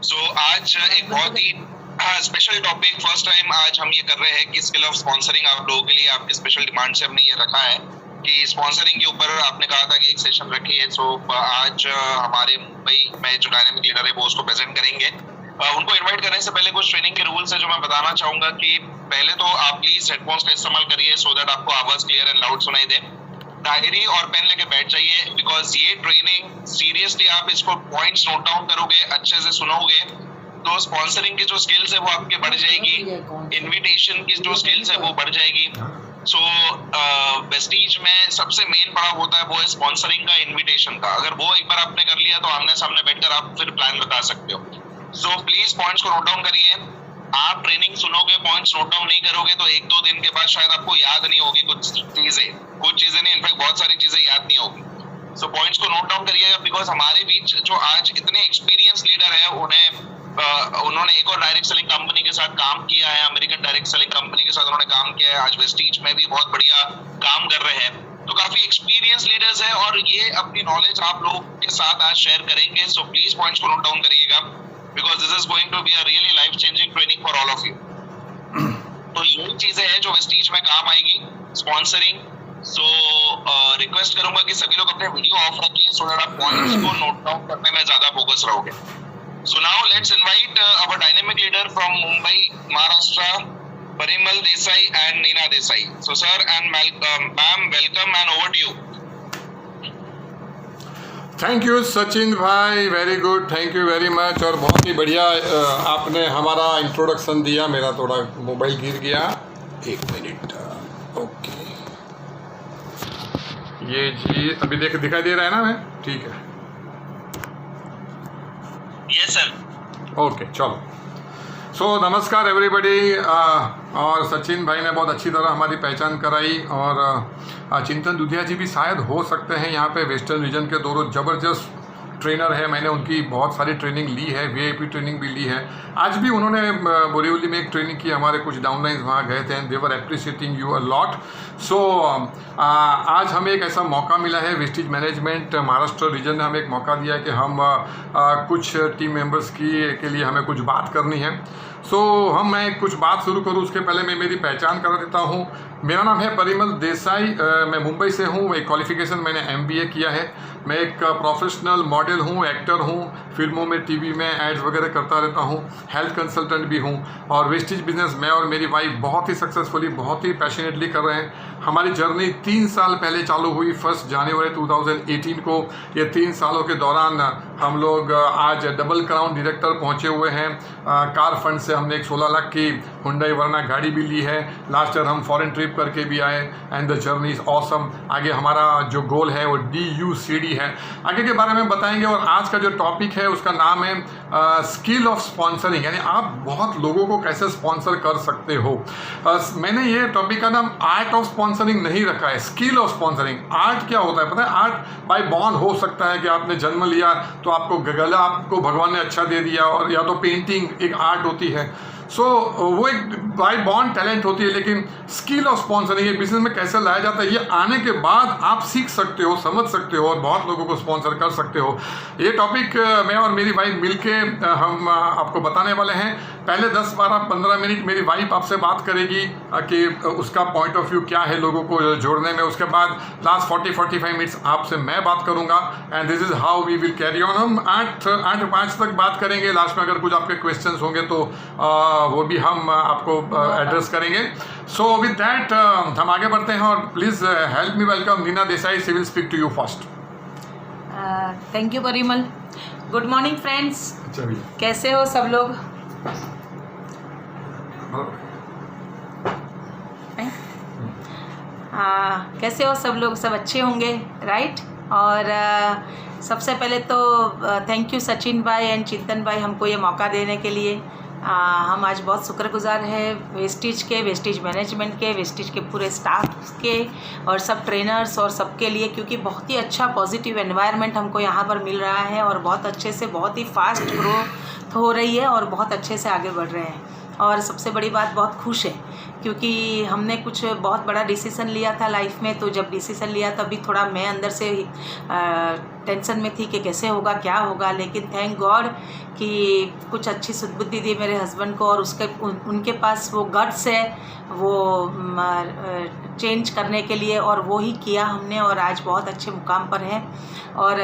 आज एक बहुत ही स्पेशल टॉपिक, फर्स्ट टाइम आज हम ये कर रहे हैं कि स्किल ऑफ स्पॉन्सरिंग आप लोगों के लिए आपकी स्पेशल डिमांड से हमने ये रखा है कि स्पॉन्सरिंग के ऊपर आपने कहा था कि एक सेशन रखिए। आज हमारे मुंबई में जो डायनेमिक लीडर है वो उसको प्रेजेंट करेंगे। उनको इनवाइट करने से पहले कुछ ट्रेनिंग के रूल्स है जो मैं बताना चाहूंगा कि पहले तो आप प्लीज हेडफोन्स का इस्तेमाल करिए सो दैट आपको आवाज क्लियर एंड लाउड सुनाई दे। डायरी और पेन लेके बैठ जाइए बिकॉज ये ट्रेनिंग सीरियसली आप इसको पॉइंट्स नोट डाउन करोगे, अच्छे से सुनोगे तो स्पॉन्सरिंग की जो स्किल्स है वो आपकी बढ़ जाएगी, इनविटेशन की जो स्किल्स है वो बढ़ जाएगी। वेस्टीज में सबसे मेन पड़ाव होता है वो है स्पॉन्सरिंग का, इनविटेशन का। अगर वो एक बार आपने कर लिया तो आमने सामने बैठकर आप फिर प्लान बता सकते हो। प्लीज पॉइंट्स को नोट डाउन करिए। आप ट्रेनिंग सुनोगे, पॉइंट्स नोट डाउन नहीं करोगे तो एक दो दिन के बाद शायद आपको याद नहीं होगी कुछ चीजें नहीं, इनफैक्ट बहुत सारी चीजें याद नहीं होगी। पॉइंट्स को नोट डाउन करिएगा बिकॉज हमारे बीच जो आज इतने एक्सपीरियंस लीडर है उन्होंने एक और डायरेक्ट सेलिंग कंपनी के साथ काम किया है, अमेरिकन डायरेक्ट सेलिंग कंपनी के साथ उन्होंने काम किया है, आज वेस्टीज में भी बहुत बढ़िया काम कर रहे हैं। तो काफी एक्सपीरियंस लीडर्स है और ये अपनी नॉलेज आप लोगों के साथ आज शेयर करेंगे। प्लीज पॉइंट्स को नोट डाउन करिएगा because this is going to be a really life changing training for all of you. तो यही चीजें हैं जो वेस्टीज में काम आएगी, स्पॉन्सरिंग। रिक्वेस्ट करूंगा कि सभी लोग अपने वीडियो ऑफ रखिए सो दैट आप पॉइंट्स को नोट डाउन करने में ज्यादा फोकस रहोगे। Now let's invite our dynamic leader from Mumbai, Maharashtra, Parimal Desai and Neena Desai. Sir and ma'am, welcome and over to you. Thank you Sachin भाई, very good, thank you very much. और बहुत ही बढ़िया आपने हमारा introduction दिया। मेरा थोड़ा mobile गिर गया, एक मिनट। ओके, ये जी अभी दिखाई दे रहा है ना? मैं ठीक है। Yes sir। ओके, चलो। नमस्कार एवरीबॉडी। और सचिन भाई ने बहुत अच्छी तरह हमारी पहचान कराई और चिंतन दुधिया जी भी शायद हो सकते हैं यहाँ पे वेस्टर्न रीजन के दोनों ज़बरदस्त ट्रेनर है। मैंने उनकी बहुत सारी ट्रेनिंग ली है, वीआईपी ट्रेनिंग भी ली है। आज भी उन्होंने बोरीवली में एक ट्रेनिंग की, हमारे कुछ डाउनलाइंस वहाँ गए थे and they were appreciating you a lot. आज हमें एक ऐसा मौका मिला है, वेस्टीज मैनेजमेंट महाराष्ट्र रीजन ने हमें एक मौका दिया कि हम कुछ टीम मेंबर्स के लिए हमें कुछ बात करनी है। मैं कुछ बात शुरू करूँ उसके पहले मैं मेरी पहचान करा देता हूँ। मेरा नाम है परिमल देसाई, मैं मुंबई से हूँ। एक क्वालिफिकेशन मैंने एमबीए किया है। मैं एक प्रोफेशनल मॉडल हूँ, एक्टर हूँ, फिल्मों में, टीवी में एड्स वगैरह करता रहता हूँ, हेल्थ कंसल्टेंट भी हूँ। और वेस्टीज बिजनेस मैं और मेरी वाइफ बहुत ही सक्सेसफुली, बहुत ही पैशनेटली कर रहे हैं। हमारी जर्नी 3 साल पहले चालू हुई, 1 जनवरी 2018 को। ये 3 सालों के दौरान हम लोग आज डबल क्राउन डायरेक्टर पहुँचे हुए हैं। कार फंड से हमने एक 16 लाख की हुंडई वर्ना गाड़ी भी ली है। लास्ट ईयर हम फॉरेन ट्रिप करके भी आए and the journey is awesome. आगे हमारा जो गोल है वो DUCD है, आगे के बारे में बताएंगे। और आज का जो टॉपिक है उसका नाम है स्किल ऑफ स्पॉन्सरिंग, यानी आप बहुत लोगों को कैसे स्पॉन्सर कर सकते हो। मैंने ये टॉपिक का नाम आर्ट ऑफ स्पॉन्सरिंग नहीं रखा है, स्किल ऑफ स्पॉन्सरिंग। आर्ट क्या होता है पता है? आर्ट बाय बॉर्न हो सकता है कि आपने जन्म लिया तो आपको गला आपको भगवान ने अच्छा दे दिया, और या तो पेंटिंग एक आर्ट होती है। वो एक बाय बॉर्न टैलेंट होती है। लेकिन स्किल ऑफ स्पॉन्सरिंग, ये बिजनेस में कैसे लाया जाता है, ये आने के बाद आप सीख सकते हो, समझ सकते हो और बहुत लोगों को स्पॉन्सर कर सकते हो। ये टॉपिक मैं और मेरी वाइफ मिलके हम आपको बताने वाले हैं। पहले 10, 12, 15 मिनट मेरी वाइफ आपसे बात करेगी कि उसका पॉइंट ऑफ व्यू क्या है लोगों को जोड़ने में। उसके बाद लास्ट 40-45 मिनट्स आपसे मैं बात करूंगा and this is how we will carry on. हम 8-5 तक बात करेंगे। लास्ट में अगर कुछ आपके क्वेश्चंस होंगे तो वो भी हम आपको एड्रेस करेंगे। विद दैट हम आगे बढ़ते हैं और please help me welcome Neena Desai, she will speak to you first. Thank you Parimal. Good morning friends, कैसे हो सब लोग? कैसे हो सब लोग? सब अच्छे होंगे, राइट? और सबसे पहले तो थैंक यू सचिन भाई एंड चिंतन भाई हमको ये मौका देने के लिए। हम आज बहुत शुक्रगुजार हैं वेस्टीज के, वेस्टीज मैनेजमेंट के, वेस्टीज के पूरे स्टाफ के और सब ट्रेनर्स और सबके लिए, क्योंकि बहुत ही अच्छा पॉजिटिव एनवायरनमेंट हमको यहाँ पर मिल रहा है और बहुत अच्छे से, बहुत ही फास्ट ग्रोथ हो रही है और बहुत अच्छे से आगे बढ़ रहे हैं। और सबसे बड़ी बात, बहुत खुश है क्योंकि हमने कुछ बहुत बड़ा डिसीज़न लिया था लाइफ में। तो जब डिसीज़न लिया तभी थोड़ा मैं अंदर से टेंशन में थी कि कैसे होगा क्या होगा, लेकिन थैंक गॉड कि कुछ अच्छी सुदबुद्धि दी मेरे हस्बैंड को, और उनके पास वो गट्स है वो चेंज करने के लिए, और वो ही किया हमने, और आज बहुत अच्छे मुकाम पर है। और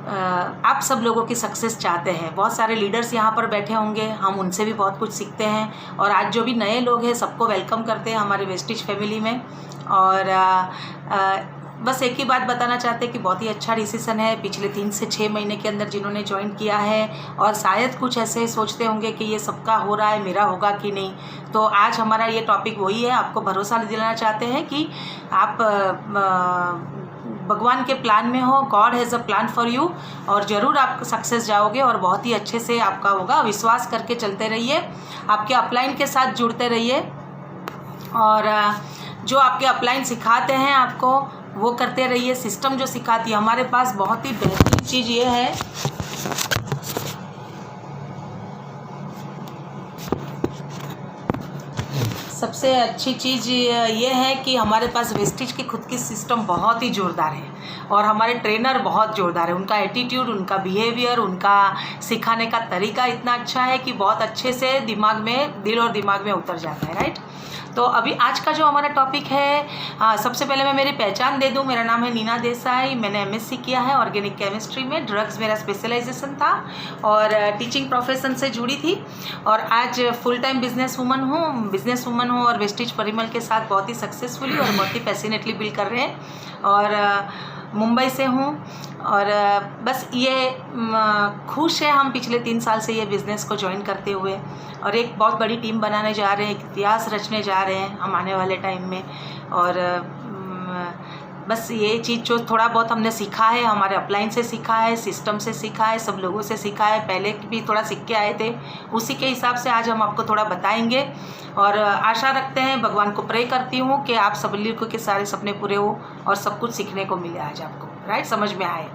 आप सब लोगों की सक्सेस चाहते हैं। बहुत सारे लीडर्स यहाँ पर बैठे होंगे, हम उनसे भी बहुत कुछ सीखते हैं, और आज जो भी नए लोग हैं सबको वेलकम करते हैं हमारे वेस्टिज फैमिली में। और बस एक ही बात बताना चाहते हैं कि बहुत ही अच्छा डिसीज़न है पिछले 3 से 6 महीने के अंदर जिन्होंने ज्वाइन किया है, और शायद कुछ ऐसे सोचते होंगे कि ये सबका हो रहा है, मेरा होगा कि नहीं। तो आज हमारा ये टॉपिक वही है, आपको भरोसा दिलाना चाहते हैं कि आप भगवान के प्लान में हो, God has a plan for you, और ज़रूर आप सक्सेस जाओगे और बहुत ही अच्छे से आपका होगा। विश्वास करके चलते रहिए, आपके अपलाइन के साथ जुड़ते रहिए, और जो आपके अपलाइन सिखाते हैं आपको वो करते रहिए। सिस्टम जो सिखाती है हमारे पास बहुत ही बेहतरीन चीज़ ये है, सबसे अच्छी चीज़ ये है कि हमारे पास वेस्टिज की खुद की सिस्टम बहुत ही ज़ोरदार है, और हमारे ट्रेनर बहुत ज़ोरदार है। उनका एटीट्यूड, उनका बिहेवियर, उनका सिखाने का तरीका इतना अच्छा है कि बहुत अच्छे से दिमाग में, दिल और दिमाग में उतर जाता है, राइट। तो अभी आज का जो हमारा टॉपिक है, सबसे पहले मैं मेरी पहचान दे दूं। मेरा नाम है नीना देसाई, मैंने एमएससी किया है ऑर्गेनिक केमिस्ट्री में, ड्रग्स मेरा स्पेशलाइजेशन था, और टीचिंग प्रोफेशन से जुड़ी थी, और आज फुल टाइम बिजनेस वूमन हूँ, और वेस्टिज परिमल के साथ बहुत ही सक्सेसफुली और बहुत ही पैशनेटली बिल्ड कर रहे हैं, और मुंबई से हूँ। और बस ये खुश है हम पिछले 3 साल से ये बिज़नेस को ज्वाइन करते हुए, और एक बहुत बड़ी टीम बनाने जा रहे हैं, एक इतिहास रचने जा रहे हैं हम आने वाले टाइम में। और बस ये चीज़ जो थोड़ा बहुत हमने सीखा है, हमारे अपलाइन से सीखा है, सिस्टम से सीखा है, सब लोगों से सीखा है, पहले भी थोड़ा सीख के आए थे, उसी के हिसाब से आज हम आपको थोड़ा बताएंगे। और आशा रखते हैं, भगवान को प्रे करती हूँ कि आप सब लोगों के सारे सपने पूरे हो और सब कुछ सीखने को मिले आज आपको, राइट, समझ में आए।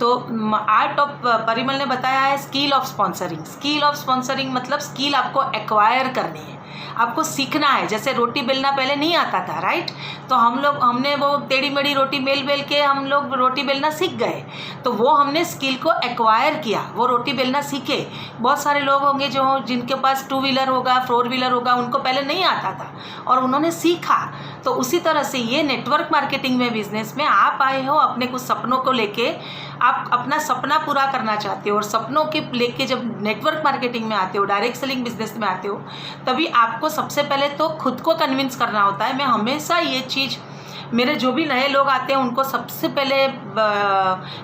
तो आर्ट ऑफ परिमल ने बताया है skill of sponsoring. Skill of sponsoring मतलब स्किल आपको एक्वायर करनी है, आपको सीखना है। जैसे रोटी बेलना पहले नहीं आता था, राइट, तो हमने वो टेढ़ी मेढ़ी रोटी बेल के हम लोग रोटी बेलना सीख गए, तो वो हमने स्किल को एक्वायर किया, वो रोटी बेलना सीखे। बहुत सारे लोग होंगे जिनके पास 2 व्हीलर होगा, 4 व्हीलर होगा, उनको पहले नहीं आता था और उन्होंने सीखा। तो उसी तरह से ये नेटवर्क मार्केटिंग में, बिजनेस में आप आए हो अपने कुछ सपनों को लेके, आप अपना सपना पूरा करना चाहते हो, और सपनों के लेके जब नेटवर्क मार्केटिंग में आते हो, डायरेक्ट सेलिंग बिजनेस में आते हो, तभी आपको सबसे पहले तो खुद को कन्विंस करना होता है। मैं हमेशा ये चीज़, मेरे जो भी नए लोग आते हैं उनको सबसे पहले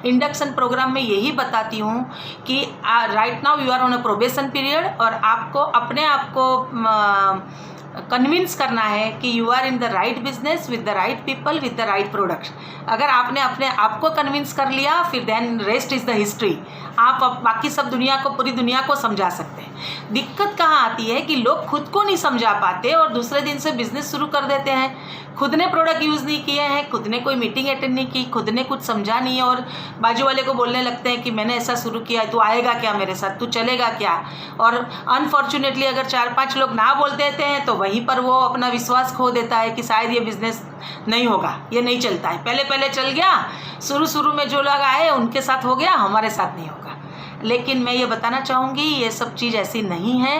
इंडक्शन प्रोग्राम में यही बताती हूँ कि right now you are on a probation period, और आपको अपने आप को कन्विंस करना है कि you are in the right business with the right people with the right product. अगर आपने अपने आप को कन्विंस कर लिया, फिर then rest is the history. आप बाकी सब दुनिया को, पूरी दुनिया को समझा सकते हैं। दिक्कत कहाँ आती है कि लोग खुद को नहीं समझा पाते और दूसरे दिन से बिजनेस शुरू कर देते हैं। खुद ने प्रोडक्ट यूज़ नहीं किए हैं, खुद ने कोई मीटिंग अटेंड नहीं की, खुद ने कुछ समझा नहीं है, और बाजू वाले को बोलने लगते हैं कि मैंने ऐसा शुरू किया है, तू आएगा क्या मेरे साथ, तू चलेगा क्या। और अनफॉर्चुनेटली अगर 4-5 लोग ना बोल देते हैं तो वहीं पर वो अपना विश्वास खो देता है कि शायद ये बिज़नेस नहीं होगा, ये नहीं चलता है। पहले चल गया, शुरू में जो लोग आए उनके साथ हो गया, हमारे साथ नहीं होगा। लेकिन मैं ये बताना चाहूँगी, ये सब चीज़ ऐसी नहीं है।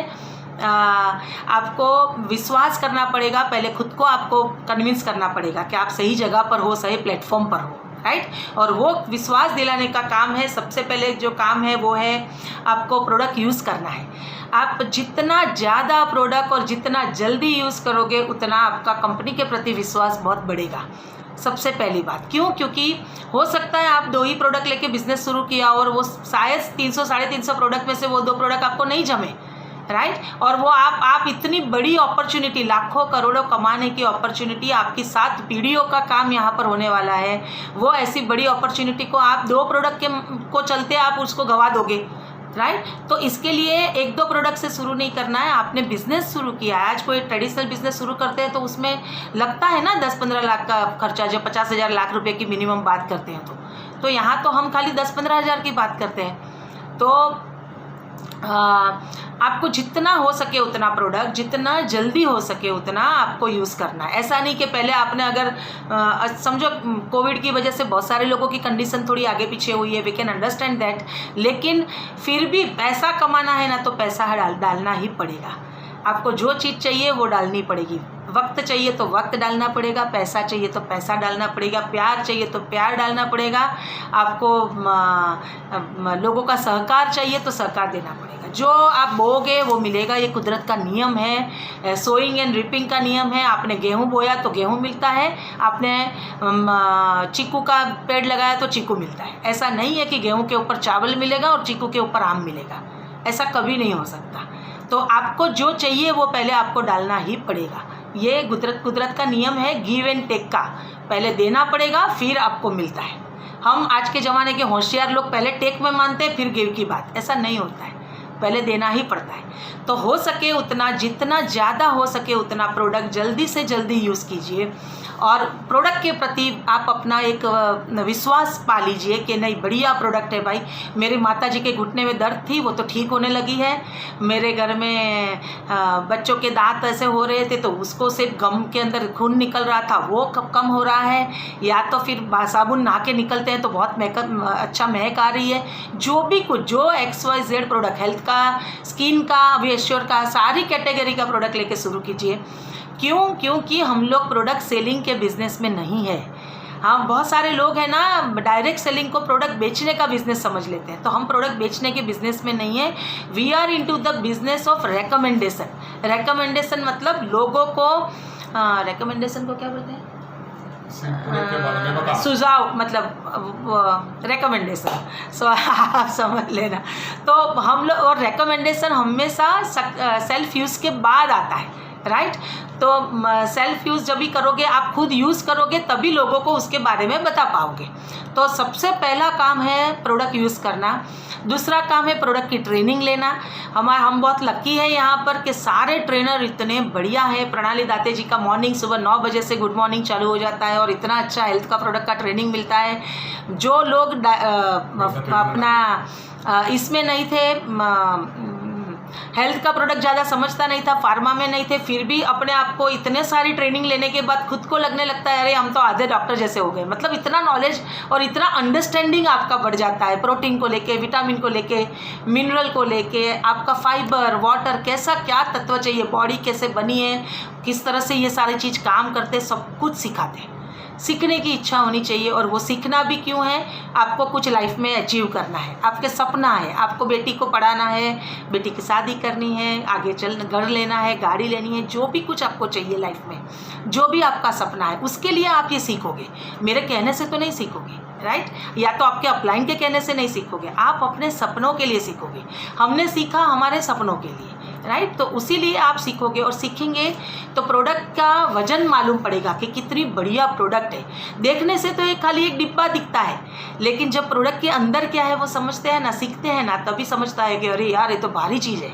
आपको विश्वास करना पड़ेगा, पहले खुद को आपको कन्विंस करना पड़ेगा कि आप सही जगह पर हो, सही प्लेटफॉर्म पर हो, राइट। और वो विश्वास दिलाने का काम है, सबसे पहले जो काम है वो है आपको प्रोडक्ट यूज़ करना है। आप जितना ज़्यादा प्रोडक्ट और जितना जल्दी यूज़ करोगे, उतना आपका कंपनी के प्रति विश्वास बहुत बढ़ेगा। सबसे पहली बात क्यों, क्योंकि हो सकता है आप 2 ही प्रोडक्ट लेके बिजनेस शुरू किया और वो शायद 300-350 प्रोडक्ट में से वो 2 प्रोडक्ट आपको नहीं जमे, राइट। और वो आप इतनी बड़ी अपॉर्चुनिटी, लाखों करोड़ों कमाने की अपॉर्चुनिटी, आपकी 7 पीढ़ियों का काम यहाँ पर होने वाला है। वो ऐसी बड़ी अपॉर्चुनिटी को आप 2 प्रोडक्ट को चलते आप उसको गंवा दोगे, राइट। तो इसके लिए 1-2 प्रोडक्ट से शुरू नहीं करना है। आपने बिजनेस शुरू किया है, आज कोई ट्रेडिशनल बिजनेस शुरू करते हैं तो उसमें लगता है ना 10-15 लाख का खर्चा, जब 50,000 लाख रुपए की मिनिमम बात करते हैं तो यहाँ तो हम खाली 10-15 हज़ार की बात करते हैं। तो आपको जितना हो सके उतना प्रोडक्ट, जितना जल्दी हो सके उतना आपको यूज़ करना है। ऐसा नहीं कि पहले आपने अगर समझो कोविड की वजह से बहुत सारे लोगों की कंडीशन थोड़ी आगे पीछे हुई है, वी कैन अंडरस्टैंड दैट, लेकिन फिर भी पैसा कमाना है ना, तो पैसा डालना ही पड़ेगा। आपको जो चीज़ चाहिए वो डालनी पड़ेगी। वक्त चाहिए तो वक्त डालना पड़ेगा, पैसा चाहिए तो पैसा डालना पड़ेगा, प्यार चाहिए तो प्यार डालना पड़ेगा, आपको लोगों का सहकार चाहिए तो सहकार देना पड़ेगा। जो आप बोओगे वो मिलेगा, ये कुदरत का नियम है, सोइंग एंड रिपिंग का नियम है। आपने गेहूँ बोया तो गेहूँ मिलता है, आपने चीकू का पेड़ लगाया तो चीकू मिलता है। ऐसा नहीं है कि गेहूँ के ऊपर चावल मिलेगा और चीकू के ऊपर आम मिलेगा, ऐसा कभी नहीं हो सकता। तो आपको जो चाहिए वो पहले आपको डालना ही पड़ेगा। ये कुदरत का नियम है, गिव एंड टेक का। पहले देना पड़ेगा फिर आपको मिलता है। हम आज के ज़माने के होशियार लोग पहले टेक में मानते हैं फिर गिव की बात, ऐसा नहीं होता है, पहले देना ही पड़ता है। तो हो सके उतना, जितना ज़्यादा हो सके उतना प्रोडक्ट जल्दी से जल्दी यूज़ कीजिए और प्रोडक्ट के प्रति आप अपना एक विश्वास पा लीजिए कि नहीं बढ़िया प्रोडक्ट है भाई। मेरी माताजी के घुटने में दर्द थी वो तो ठीक होने लगी है, मेरे घर में बच्चों के दांत ऐसे हो रहे थे तो उसको सिर्फ गम के अंदर खून निकल रहा था वो कम हो रहा है, या तो फिर साबुन नहा के निकलते हैं तो बहुत अच्छा महक आ रही है। जो भी कुछ, जो XYZ प्रोडक्ट, हेल्थ का, स्किन का, विश्योर का, सारी कैटेगरी का प्रोडक्ट लेके शुरू कीजिए। क्योंकि हम लोग प्रोडक्ट सेलिंग के बिजनेस में नहीं है। हाँ, बहुत सारे लोग हैं ना डायरेक्ट सेलिंग को प्रोडक्ट बेचने का बिजनेस समझ लेते हैं, तो हम प्रोडक्ट बेचने के बिजनेस में नहीं है। We are into the business of recommendation. Recommendation मतलब लोगों को, रेकमेंडेशन को क्या बोलते हैं, सुझाव, मतलब रिकमेंडेशन। सो आप समझ लेना। तो हम लोग, और रिकमेंडेशन हमेशा सेल्फ यूज़ के बाद आता है, राइट। तो सेल्फ यूज़ जब भी करोगे, आप खुद यूज़ करोगे तभी लोगों को उसके बारे में बता पाओगे। तो सबसे पहला काम है प्रोडक्ट यूज़ करना। दूसरा काम है प्रोडक्ट की ट्रेनिंग लेना। हम बहुत लकी है यहाँ पर कि सारे ट्रेनर इतने बढ़िया है। प्रणाली दाते जी का मॉर्निंग सुबह 9 बजे से गुड मॉर्निंग चालू हो जाता है और इतना अच्छा हेल्थ का प्रोडक्ट का ट्रेनिंग मिलता है। जो लोग अपना इसमें नहीं थे, हेल्थ का प्रोडक्ट ज़्यादा समझता नहीं था, फार्मा में नहीं थे, फिर भी अपने आप को इतने सारी ट्रेनिंग लेने के बाद खुद को लगने लगता है अरे हम तो आधे डॉक्टर जैसे हो गए। मतलब इतना नॉलेज और इतना अंडरस्टैंडिंग आपका बढ़ जाता है, प्रोटीन को लेके, विटामिन को लेके, मिनरल को लेके, आपका फाइबर, वाटर, कैसा क्या तत्व चाहिए, बॉडी कैसे बनी है, किस तरह से ये सारी चीज़ काम करते, सब कुछ सिखाते हैं। सीखने की इच्छा होनी चाहिए। और वो सीखना भी क्यों है, आपको कुछ लाइफ में अचीव करना है, आपके सपना है, आपको बेटी को पढ़ाना है, बेटी की शादी करनी है, आगे चल घर लेना है, गाड़ी लेनी है, जो भी कुछ आपको चाहिए लाइफ में, जो भी आपका सपना है, उसके लिए आप ये सीखोगे। मेरे कहने से तो नहीं सीखोगे, राइट, या तो आपके अपलाइन के कहने से नहीं सीखोगे, आप अपने सपनों के लिए सीखोगे। हमने सीखा हमारे सपनों के लिए, राइट। तो उसी लिए आप सीखोगे और सीखेंगे तो प्रोडक्ट का वजन मालूम पड़ेगा कि कितनी बढ़िया प्रोडक्ट है। देखने से तो एक खाली एक डिब्बा दिखता है, लेकिन जब प्रोडक्ट के अंदर क्या है वो समझते हैं ना, सीखते हैं ना, तभी समझता है कि अरे यार ये तो भारी चीज़ है।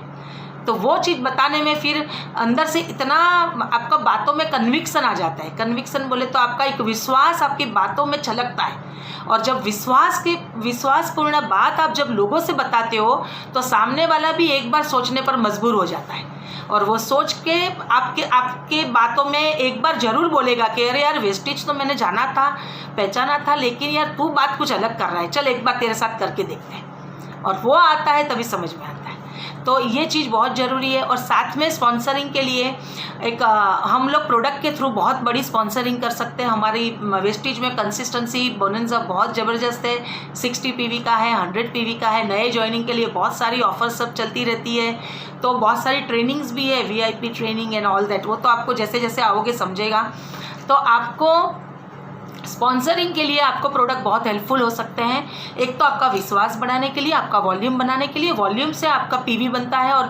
तो वो चीज़ बताने में फिर अंदर से इतना आपका बातों में कन्विक्शन आ जाता है। कन्विक्शन बोले तो आपका एक विश्वास आपकी बातों में छलकता है। और जब विश्वासपूर्ण बात आप जब लोगों से बताते हो तो सामने वाला भी एक बार सोचने पर मजबूर हो जाता है और वो सोच के आपके बातों में एक बार ज़रूर बोलेगा कि अरे यार वेस्टेज तो मैंने जाना था, पहचाना था, लेकिन यार तू बात कुछ अलग कर रहा है, चल एक बार तेरे साथ करके देखते हैं। और वो आता है तभी समझ में आता है। तो ये चीज़ बहुत ज़रूरी है। और साथ में स्पॉन्सरिंग के लिए एक हम लोग प्रोडक्ट के थ्रू बहुत बड़ी स्पॉन्सरिंग कर सकते हैं। हमारी वेस्टेज में कंसिस्टेंसी बोनंजा बहुत ज़बरदस्त है। 60 PV का है, 100 PV का है। नए ज्वाइनिंग के लिए बहुत सारी ऑफर्स सब चलती रहती है। तो बहुत सारी ट्रेनिंग्स भी है, VIP training and all that. वो तो आपको जैसे जैसे आओगे समझेगा। तो आपको स्पॉन्सरिंग के लिए आपको प्रोडक्ट बहुत हेल्पफुल हो सकते हैं। एक तो आपका विश्वास बढ़ाने के लिए, आपका वॉल्यूम बनाने के लिए, वॉल्यूम से आपका PV बनता है और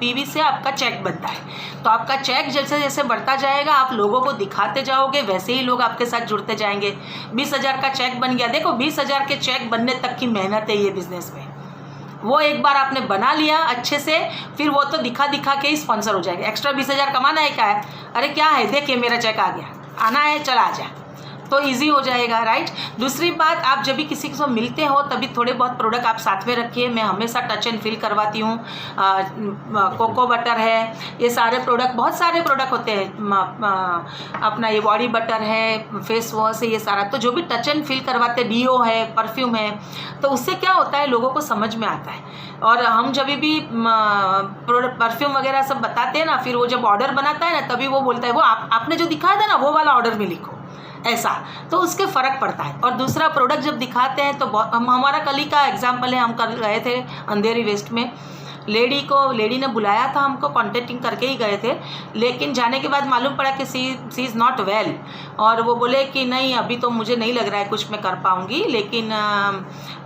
PV से आपका चेक बनता है। तो आपका चेक जैसे जैसे बढ़ता जाएगा, आप लोगों को दिखाते जाओगे, वैसे ही लोग आपके साथ जुड़ते जाएंगे। 20,000 का चेक बन गया। देखो 20,000 के चेक बनने तक की मेहनत है ये बिजनेस में। वो एक बार आपने बना लिया अच्छे से, फिर वो तो दिखा के ही स्पॉन्सर हो जाएगा। एक्स्ट्रा 20,000 कमाना है क्या है, अरे क्या है, देखिए मेरा चेक आ गया, आना है चला आ जा। तो इजी हो जाएगा, राइट। दूसरी बात, आप जब भी किसी से मिलते हो तभी थोड़े बहुत प्रोडक्ट आप साथ में रखिए। मैं हमेशा टच एंड फील करवाती हूँ। कोको बटर है, ये सारे प्रोडक्ट, बहुत सारे प्रोडक्ट होते हैं, अपना ये बॉडी बटर है, फेस वॉश है, ये सारा, तो जो भी टच एंड फील करवाते हैं, डीओ है, परफ्यूम है, तो उससे क्या होता है, लोगों को समझ में आता है। और हम जब भी प्रोडक्ट परफ्यूम वगैरह सब बताते हैं ना, फिर वो जब ऑर्डर बनाता है ना, तभी वो बोलता है वो आपने जो दिखाया था ना, वो वाला ऑर्डर में लिखो, ऐसा, तो उसके फ़र्क पड़ता है। और दूसरा, प्रोडक्ट जब दिखाते हैं तो हमारा कल ही का एग्जांपल है, हम कल गए थे अंधेरी वेस्ट में, लेडी ने बुलाया था हमको, कॉन्टेक्टिंग करके ही गए थे, लेकिन जाने के बाद मालूम पड़ा कि सी इज़ नॉट वेल, और वो बोले कि नहीं अभी तो मुझे नहीं लग रहा है कुछ मैं कर पाऊँगी। लेकिन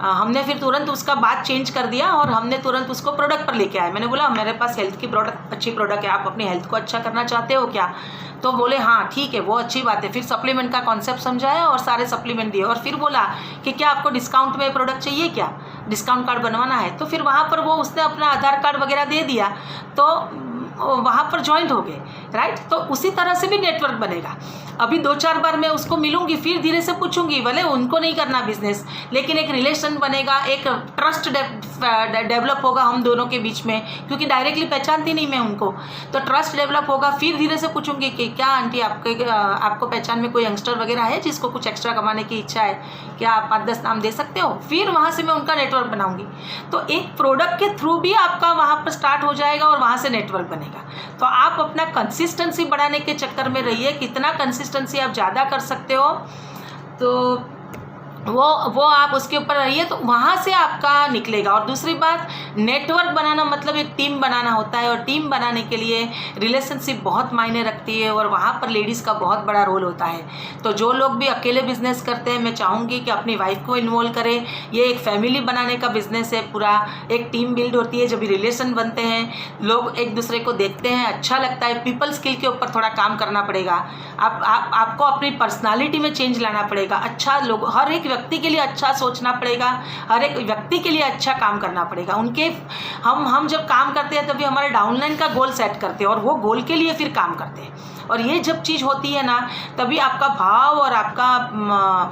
हमने फिर तुरंत उसका बात चेंज कर दिया और हमने तुरंत उसको प्रोडक्ट पर लेके आए। मैंने बोला मेरे पास हेल्थ की प्रोडक्ट, अच्छी प्रोडक्ट है, आप अपनी हेल्थ को अच्छा करना चाहते हो क्या? तो बोले हाँ ठीक है, वो अच्छी बात है। फिर सप्लीमेंट का कॉन्सेप्ट समझाया और सारे सप्लीमेंट दिए, और फिर बोला कि क्या आपको डिस्काउंट में प्रोडक्ट चाहिए क्या, डिस्काउंट कार्ड बनवाना है? तो फिर वहाँ पर वो उसने अपना आधार कार्ड वगैरह दे दिया, तो वहाँ पर ज्वाइंट हो गए, राइट। तो उसी तरह से भी नेटवर्क बनेगा। अभी 2-4 बार मैं उसको मिलूंगी, फिर धीरे से पूछूंगी, भले उनको नहीं करना बिजनेस, लेकिन एक रिलेशन बनेगा, एक ट्रस्ट डेवलप होगा हम दोनों के बीच में, क्योंकि डायरेक्टली पहचानती नहीं मैं उनको, तो ट्रस्ट डेवलप होगा। फिर धीरे से पूछूंगी कि क्या आंटी आपको पहचान में कोई यंगस्टर वगैरह है जिसको कुछ एक्स्ट्रा कमाने की इच्छा है, क्या आप 5-10 नाम दे सकते हो? फिर वहाँ से मैं उनका नेटवर्क बनाऊंगी। तो एक प्रोडक्ट के थ्रू भी आपका वहाँ पर स्टार्ट हो जाएगा और वहाँ से नेटवर्क बनेगा। तो आप अपना कंसिस्टेंसी बढ़ाने के चक्कर में रहिए, कितना कंसिस्टेंसी आप ज़्यादा कर सकते हो तो वो आप उसके ऊपर रहिए, तो वहाँ से आपका निकलेगा। और दूसरी बात, नेटवर्क बनाना मतलब एक टीम बनाना होता है, और टीम बनाने के लिए रिलेशनशिप बहुत मायने रखती है, और वहाँ पर लेडीज़ का बहुत बड़ा रोल होता है। तो जो लोग भी अकेले बिजनेस करते हैं, मैं चाहूँगी कि अपनी वाइफ को इन्वॉल्व करें। ये एक फैमिली बनाने का बिजनेस है, पूरा एक टीम बिल्ड होती है। जब भी रिलेशन बनते हैं, लोग एक दूसरे को देखते हैं, अच्छा लगता है। पीपल स्किल के ऊपर थोड़ा काम करना पड़ेगा, आपको अपनी पर्सनालिटी में चेंज लाना पड़ेगा। अच्छा लोग, हर एक व्यक्ति के लिए अच्छा सोचना पड़ेगा, हर एक व्यक्ति के लिए अच्छा काम करना पड़ेगा। उनके हम जब काम करते हैं तभी हमारे डाउनलाइन का गोल सेट करते हैं, और वो गोल के लिए फिर काम करते हैं। और ये जब चीज़ होती है ना, तभी आपका भाव और आपका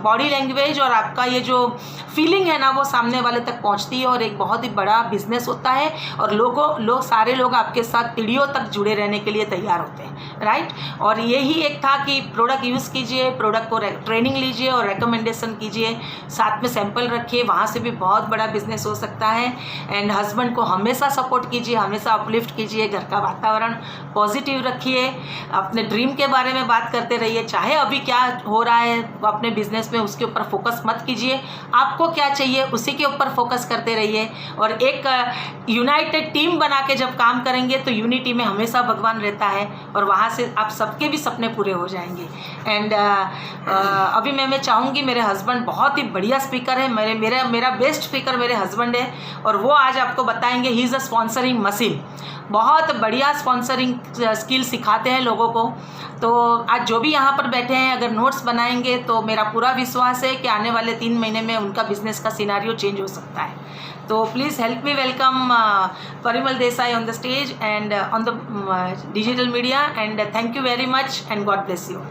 बॉडी लैंग्वेज और आपका ये जो फीलिंग है ना, वो सामने वाले तक पहुंचती है, और एक बहुत ही बड़ा बिजनेस होता है। और सारे लोग आपके साथ पीढ़ियों तक जुड़े रहने के लिए तैयार होते हैं, राइट। और यही एक था कि प्रोडक्ट यूज़ कीजिए, प्रोडक्ट को ट्रेनिंग लीजिए और रिकमेंडेशन कीजिए, साथ में सैंपल रखिए, वहाँ से भी बहुत बड़ा बिजनेस हो सकता है। एंड हस्बैंड को हमेशा सपोर्ट कीजिए, हमेशा अपलिफ्ट कीजिए, घर का वातावरण पॉजिटिव रखिए, अपने ड्रीम के बारे में बात करते रहिए। चाहे अभी क्या हो रहा है अपने बिजनेस में, उसके ऊपर फोकस मत कीजिए, आपको क्या चाहिए उसी के ऊपर फोकस करते रहिए। और एक यूनाइटेड टीम बना के जब काम करेंगे तो यूनिटी में हमेशा भगवान रहता है, और वहाँ से आप सबके भी सपने पूरे हो जाएंगे। एंड अभी मैं चाहूँगी, मेरे हस्बैंड बहुत ही बढ़िया स्पीकर है, मेरा बेस्ट स्पीकर मेरे हस्बैंड है, और वो आज आपको बताएंगे। He is a sponsoring machine, बहुत बढ़िया स्पॉन्सरिंग स्किल सिखाते हैं लोगों को। तो आज जो भी यहाँ पर बैठे हैं, अगर नोट्स बनाएंगे तो मेरा पूरा विश्वास है कि आने वाले 3 महीने में उनका बिजनेस का सिनारियो चेंज हो सकता है। तो please help me welcome Parimal Desai on the stage and on the digital media, and thank you very much and God bless you.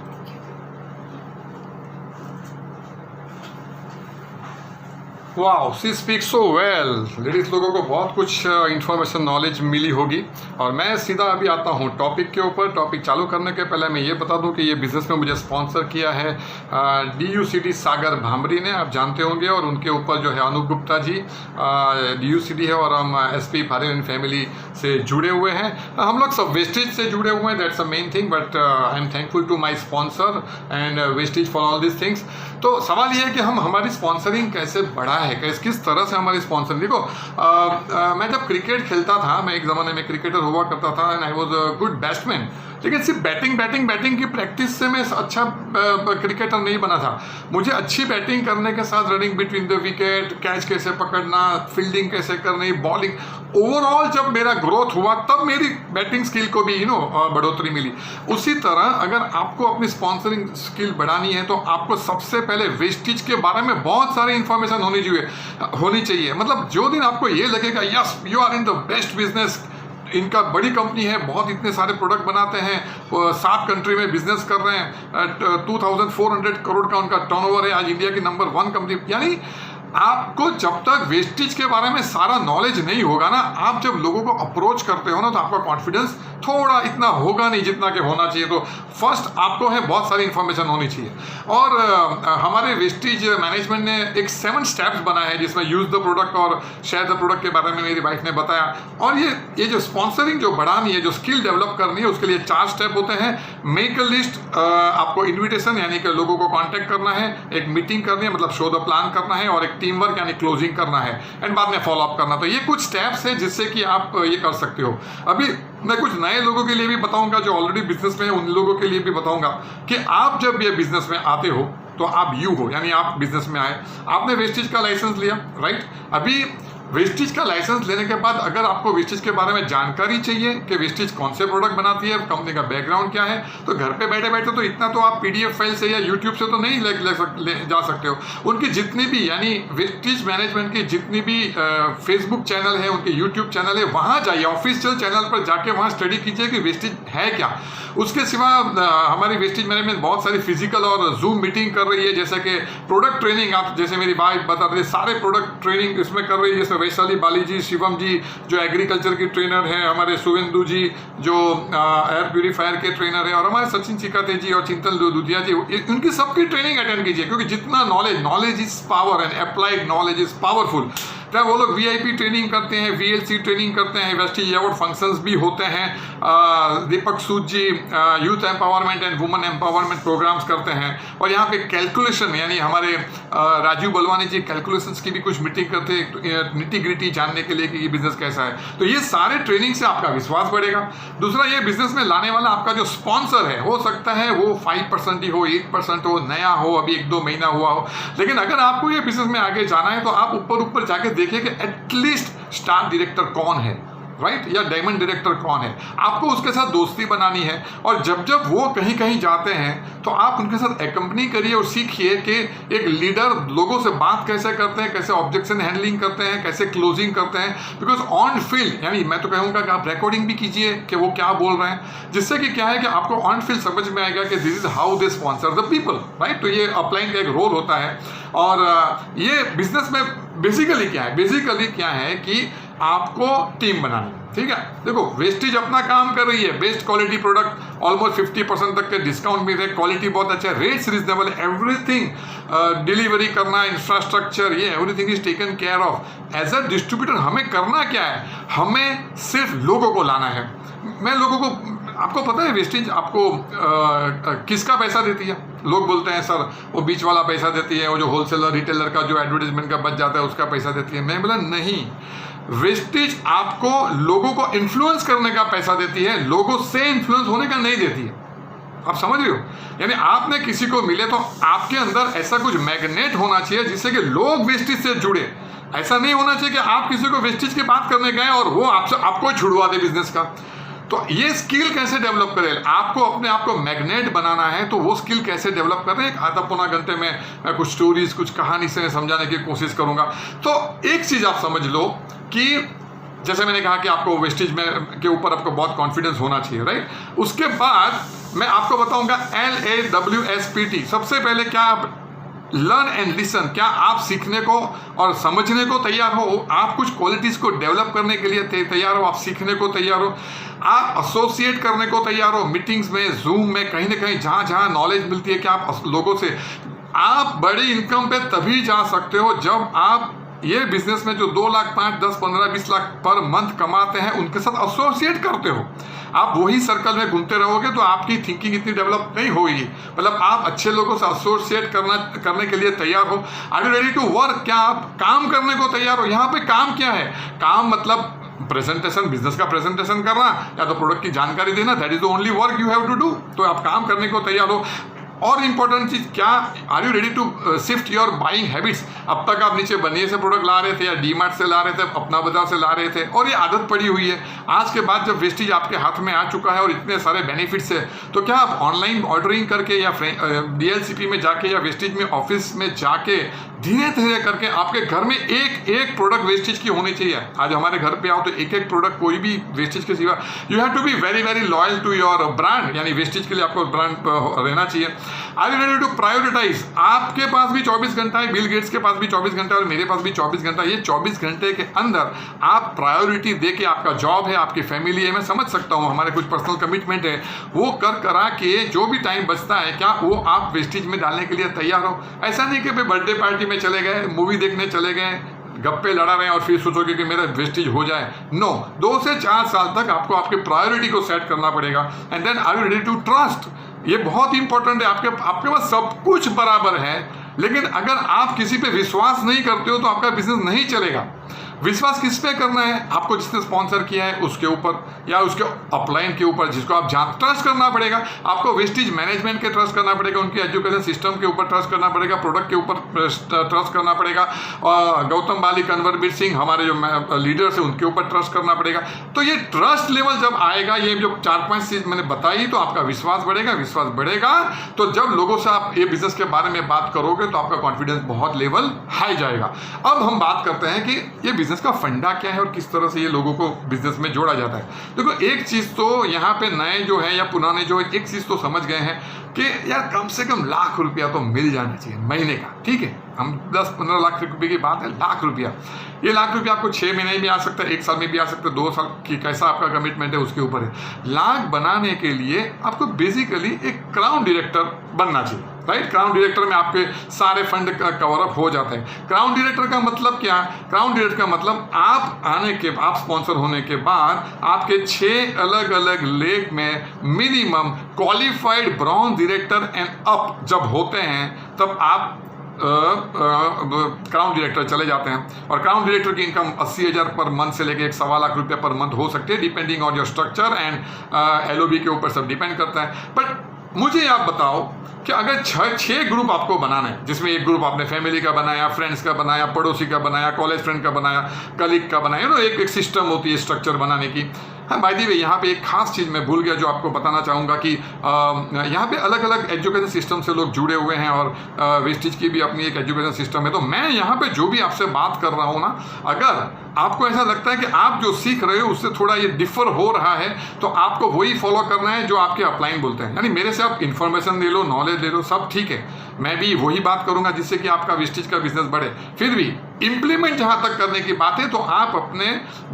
Wow, she speak so well. Ladies लोगों को बहुत कुछ इन्फॉर्मेशन नॉलेज मिली होगी। और मैं सीधा अभी आता हूँ टॉपिक के ऊपर। टॉपिक चालू करने के पहले मैं ये बता दूँ कि ये बिज़नेस में मुझे स्पॉन्सर किया है DUCD सागर भामरी ने, आप जानते होंगे। और उनके ऊपर जो है अनूप गुप्ता जी DUCD है, और हम SP फॉरेन एंड फैमिली से जुड़े हुए हैं। हम लोग सब वेस्टेज से जुड़े हुए हैं, that's a main thing. But I am thankful to my sponsor and Vestige for all this things. तो सवाल ये है कि हमारी स्पॉन्सरिंग कैसे बढ़ा है, किस तरह से हमारी स्पॉन्सरिंग। देखो, मैं जब क्रिकेट खेलता था, मैं एक ज़माने में क्रिकेटर हुआ करता था, and I was a good batsman. लेकिन सिर्फ बैटिंग की प्रैक्टिस से मैं अच्छा क्रिकेटर नहीं बना था। मुझे अच्छी बैटिंग करने के साथ running between the wicket, catch कैसे पकड़ना, फील्डिंग कैसे करनी, बॉलिंग, ओवरऑल जब मेरा ग्रोथ हुआ तब मेरी बैटिंग स्किल को भी बढ़ोतरी मिली। उसी तरह अगर आपको अपनी स्पॉन्सरिंग स्किल बढ़ानी है तो आपको सबसे पहले वेस्टेज के बारे में बहुत सारी इंफॉर्मेशन होनी चाहिए। मतलब जो दिन आपको ये लगेगा yes you are in the best business इनका बड़ी कंपनी है, बहुत इतने सारे प्रोडक्ट बनाते हैं, 7 कंट्री में बिजनेस कर रहे हैं, 2400 करोड़ का उनका टर्नओवर है, आज इंडिया की नंबर 1 कंपनी। यानी आपको जब तक वेस्टेज के बारे में सारा नॉलेज नहीं होगा ना, आप जब लोगों को अप्रोच करते हो ना, तो आपका कॉन्फिडेंस थोड़ा इतना होगा नहीं जितना कि होना चाहिए। तो फर्स्ट आपको है बहुत सारी इंफॉर्मेशन होनी चाहिए। और हमारे वेस्टेज मैनेजमेंट ने एक 7 स्टेप्स बनाए हैं, जिसमें यूज द प्रोडक्ट और शेयर द प्रोडक्ट के बारे में मेरी वाइफ ने बताया। और ये जो स्पॉन्सरिंग जो बढ़ानी है, जो स्किल डेवलप करनी है, उसके लिए 4 स्टेप होते हैं। मेक अ लिस्ट, आपको इन्विटेशन यानी कि लोगों को कॉन्टेक्ट करना है, एक मीटिंग करनी है मतलब शो द प्लान करना है, और एक टीम वर्क यानी क्लोजिंग करना है, एंड बाद में फॉलो अप करना। तो ये कुछ स्टेप्स हैं जिससे कि आप ये कर सकते हो। अभी मैं कुछ नए लोगों के लिए भी बताऊंगा, जो ऑलरेडी बिजनेस में है उन लोगों के लिए भी बताऊंगा कि आप जब ये बिजनेस में आते हो तो आप यू हो, यानी आप बिजनेस में आए, आपने वेस्टेज का लाइसेंस लिया, राइट। अभी वेस्टेज का लाइसेंस लेने के बाद अगर आपको वेस्टेज के बारे में जानकारी चाहिए कि वेस्टेज कौन से प्रोडक्ट बनाती है, कंपनी का बैकग्राउंड क्या है, तो घर पे बैठे बैठे तो इतना तो आप पीडीएफ फाइल से या यूट्यूब से तो नहीं ले जा सकते हो। उनकी जितनी भी यानी वेस्टेज मैनेजमेंट की जितनी भी फेसबुक चैनल है, उनके यूट्यूब चैनल है, वहाँ जाइए, ऑफिशियल चैनल पर जाके वहाँ स्टडी कीजिए कि वेस्टेज है क्या। उसके सिवा हमारी वेस्टेज मैनेजमेंट बहुत सारी फिजिकल और जूम मीटिंग कर रही है, जैसे कि प्रोडक्ट ट्रेनिंग, आप जैसे मेरी बात बता रहे सारे प्रोडक्ट ट्रेनिंग इसमें कर रही है, जैसे वैशाली बाली जी, शिवम जी जो एग्रीकल्चर की ट्रेनर है, हमारे सुवेंदु जी जो एयर प्यूरीफायर के ट्रेनर है, और हमारे सचिन चिकाते जी और चिंतन दुधिया जी, उनकी सबकी ट्रेनिंग अटेंड कीजिए, क्योंकि जितना knowledge is power and applied knowledge is powerful. क्या वो लोग वीआईपी ट्रेनिंग करते हैं, वीएलसी ट्रेनिंग करते हैं, वेस्टेज अवार्ड फंक्शंस भी होते हैं। Deepak Sood ji youth empowerment and women empowerment programmes करते हैं। और यहाँ पे कैलकुलेशन यानी हमारे राजीव बलवानी जी कैलकुलेशंस की भी कुछ मीटिंग करते हैं, निटी ग्रिटी जानने के लिए कि ये बिजनेस कैसा है। तो ये सारे ट्रेनिंग से आपका विश्वास बढ़ेगा। दूसरा, ये बिजनेस में लाने वाला आपका जो स्पॉन्सर है, हो सकता है वो 5% ही हो, 8% हो, नया हो, अभी 1-2 महीना हुआ हो, लेकिन अगर आपको ये बिजनेस में आगे जाना है तो आप ऊपर जाके देखिए कि एटलीस्ट स्टार डायरेक्टर कौन है, राइट, या डायमंड डायरेक्टर कौन है। आपको उसके साथ दोस्ती बनानी है, और जब वो कहीं जाते हैं तो आप उनके साथ एक्कम्पनी करिए और सीखिए कि एक लीडर लोगों से बात कैसे करते हैं, कैसे ऑब्जेक्शन हैंडलिंग करते हैं, कैसे क्लोजिंग करते हैं। बिकॉज ऑन फील्ड यानी मैं तो कहूँगा कि आप रिकॉर्डिंग भी कीजिए कि वो क्या बोल रहे हैं, जिससे कि क्या है कि आपको ऑन फील्ड समझ में आएगा कि this is how they sponsor the people, right. तो ये अपलाइन का एक रोल होता है। और ये बिजनेस में बेसिकली क्या है कि आपको टीम बनानी है, ठीक है। देखो, वेस्टेज अपना काम कर रही है, बेस्ट क्वालिटी प्रोडक्ट, ऑलमोस्ट 50% तक के डिस्काउंट मिल रहे, क्वालिटी बहुत अच्छा है, रेट्स रीजनेबल, एवरीथिंग डिलीवरी करना, इंफ्रास्ट्रक्चर, ये everything is taken care of. As a distributor हमें करना क्या है, हमें सिर्फ लोगों को लाना है। मैं लोगों को, आपको पता है वेस्टेज आपको किसका पैसा देती है? लोग बोलते हैं सर वो बीच वाला पैसा देती है, वो जो होलसेलर रिटेलर का जो एडवर्टाइजमेंट का बच जाता है उसका पैसा देती है। मैं बोला नहीं, वेस्टेज आपको लोगों को इन्फ्लुएंस करने का पैसा देती है, लोगों से इन्फ्लुएंस होने का नहीं देती है। आप समझ रहे हो? यानी आपने किसी को मिले तो आपके अंदर ऐसा कुछ मैग्नेट होना चाहिए जिससे कि लोग वेस्टेज से जुड़े। ऐसा नहीं होना चाहिए कि आप किसी को वेस्टेज की बात करने गए और वो आपको छुड़वा दे बिजनेस का। तो ये स्किल कैसे डेवलप करें? आपको अपने आप को मैग्नेट बनाना है, तो वो स्किल कैसे डेवलप करें? एक आधा पौना घंटे में मैं कुछ स्टोरीज, कुछ कहानी से समझाने की कोशिश करूंगा। तो एक चीज आप समझ लो कि जैसे मैंने कहा कि आपको वेस्टेज में के ऊपर आपको बहुत कॉन्फिडेंस होना चाहिए, राइट। उसके बाद मैं आपको बताऊंगा LAWSPT। सबसे पहले क्या आप लर्न एंड लिसन, क्या आप सीखने को और समझने को तैयार हो? आप कुछ क्वालिटीज को डेवलप करने के लिए तैयार हो? आप सीखने को तैयार हो? आप एसोसिएट करने को तैयार हो? मीटिंग्स में, जूम में, कहीं ना कहीं जहाँ नॉलेज मिलती है कि आप लोगों से, आप बड़ी इनकम पे तभी जा सकते हो जब आप ये बिजनेस में जो 2 लाख, 5, 10, 15, 20 लाख पर मंथ कमाते हैं उनके साथ एसोसिएट करते हो। आप वही सर्कल में घूमते रहोगे तो आपकी थिंकिंग इतनी डेवलप नहीं होगी। मतलब आप अच्छे लोगों से एसोसिएट करने के लिए तैयार हो। Are you ready to work? क्या आप काम करने को तैयार हो? यहाँ पे काम क्या है? काम मतलब प्रेजेंटेशन, बिजनेस का प्रेजेंटेशन करना या तो प्रोडक्ट की जानकारी देना, that is the only work you have to do. तो आप काम करने को तैयार हो। और इंपॉर्टेंट चीज क्या, are you ready to shift your buying habits? अब तक आप नीचे बनिए से प्रोडक्ट ला रहे थे या डीमार्ट से ला रहे थे, अपना बाजार से ला रहे थे, और ये आदत पड़ी हुई है। आज के बाद जब वेस्टेज आपके हाथ में आ चुका है और इतने सारे बेनिफिट्स है, तो क्या आप ऑनलाइन ऑर्डरिंग करके या DLCP में जाके या वेस्टेज में ऑफिस में जाके धीरे धीरे करके आपके घर में एक एक प्रोडक्ट वेस्टेज की होनी चाहिए। आज हमारे घर पे आओ तो एक एक प्रोडक्ट कोई भी वेस्टेज के सिवा, you have to be very very loyal to your brand, यानी वेस्टेज के लिए आपको ब्रांड रहना चाहिए। Are you ready to prioritise? आपके पास भी 24 घंटा है, बिल गेट्स के पास भी 24 घंटा है और मेरे पास भी 24 घंटा है। ये 24 घंटे के अंदर आप प्रायोरिटी दे के, आपका जॉब है, आपकी फैमिली है, मैं समझ सकता हूँ हमारे कुछ पर्सनल कमिटमेंट है, वो कर करा के जो भी टाइम बचता है क्या वो आप वेस्टेज में डालने के लिए तैयार हो? ऐसा नहीं कि भाई बर्थडे पार्टी में चले गए, मूवी देखने चले गए, गप्पे लड़ा रहे हैं और फिर सोचोगे कि मेरा वेस्टेज हो जाए। नो, 2 से 4 साल तक आपको आपके प्रायोरिटी को सेट करना पड़ेगा। And then are you ready to trust? ये बहुत इंपॉर्टेंट है। आपके पास सब कुछ बराबर है, लेकिन अगर आप किसी पे विश्वास नहीं करते हो तो आपका बिजनेस नहीं चलेगा। विश्वास किस पे करना है? आपको जिसने स्पॉन्सर किया है उसके ऊपर, या उसके अपलाइन के ऊपर जिसको आप ट्रस्ट करना पड़ेगा। आपको वेस्टेज मैनेजमेंट के ट्रस्ट करना पड़ेगा, उनके एजुकेशन सिस्टम के ऊपर ट्रस्ट करना पड़ेगा, प्रोडक्ट के ऊपर ट्रस्ट करना पड़ेगा, गौतम बाली, कन्वरबीर सिंह हमारे जो लीडर्स हैं उनके ऊपर ट्रस्ट करना पड़ेगा। तो ये ट्रस्ट लेवल जब आएगा, ये जो 4-5 चीज मैंने बताई, तो आपका विश्वास बढ़ेगा। विश्वास बढ़ेगा तो जब लोगों से आप ये बिजनेस के बारे में बात करोगे तो आपका कॉन्फिडेंस बहुत लेवल हाई जाएगा। अब हम बात करते हैं कि ये बिजनेस का फंडा क्या है और किस तरह से ये लोगों को बिजनेस में जोड़ा जाता है। देखो, एक चीज तो यहाँ पे नए जो है या पुराने जो है, एक चीज तो समझ गए हैं कि यार कम से कम लाख रुपया तो मिल जाना चाहिए महीने का। ठीक है, हम 10-15 लाख रुपए की बात है, लाख रुपया। ये लाख रुपया आपको 6 महीने में भी आ सकता है, 1 साल में भी आ सकता है, 2 साल की कैसा आपका कमिटमेंट है उसके ऊपर है। लाख बनाने के लिए आपको बेसिकली एक क्राउन डायरेक्टर बनना चाहिए, राइट? क्राउन डायरेक्टर में आपके सारे फंड कवर अप हो जाते हैं। क्राउन डायरेक्टर का मतलब क्या? क्राउन डायरेक्टर का मतलब आप स्पॉन्सर होने के बाद आपके 6 अलग अलग लेग में minimum qualified bronze director and up जब होते हैं तब आप क्राउन डायरेक्टर चले जाते हैं। और क्राउन डायरेक्टर की इनकम 80,000 पर मंथ से लेके 1.25 लाख रुपये पर मंथ हो सकती है, depending on your structure and LOB के ऊपर सब डिपेंड करता है। बट मुझे आप बताओ कि अगर 6 ग्रुप आपको बनाना है, जिसमें एक ग्रुप आपने फैमिली का बनाया, फ्रेंड्स का बनाया, पड़ोसी का बनाया, कॉलेज फ्रेंड का बनाया, कलीग का बनाया, एक सिस्टम होती है स्ट्रक्चर बनाने की। हाँ, बाय द वे यहाँ पे एक खास चीज़ मैं भूल गया जो आपको बताना चाहूँगा कि यहाँ पे अलग अलग एजुकेशन सिस्टम से लोग जुड़े हुए हैं और वेस्टेज की भी अपनी एक एजुकेशन सिस्टम है। तो मैं यहाँ पे जो भी आपसे बात कर रहा हूँ ना, अगर आपको ऐसा लगता है कि आप जो सीख रहे हो उससे थोड़ा ये डिफर हो रहा है तो आपको वही फॉलो करना है जो आपके अपलाइन बोलते हैं। यानी मेरे से आप इन्फॉर्मेशन ले लो, नॉलेज ले लो, सब ठीक है, मैं भी वही बात करूंगा जिससे कि आपका वेस्टेज का बिजनेस बढ़े। फिर भी इंप्लीमेंट जहां तक करने की बात है तो आप अपने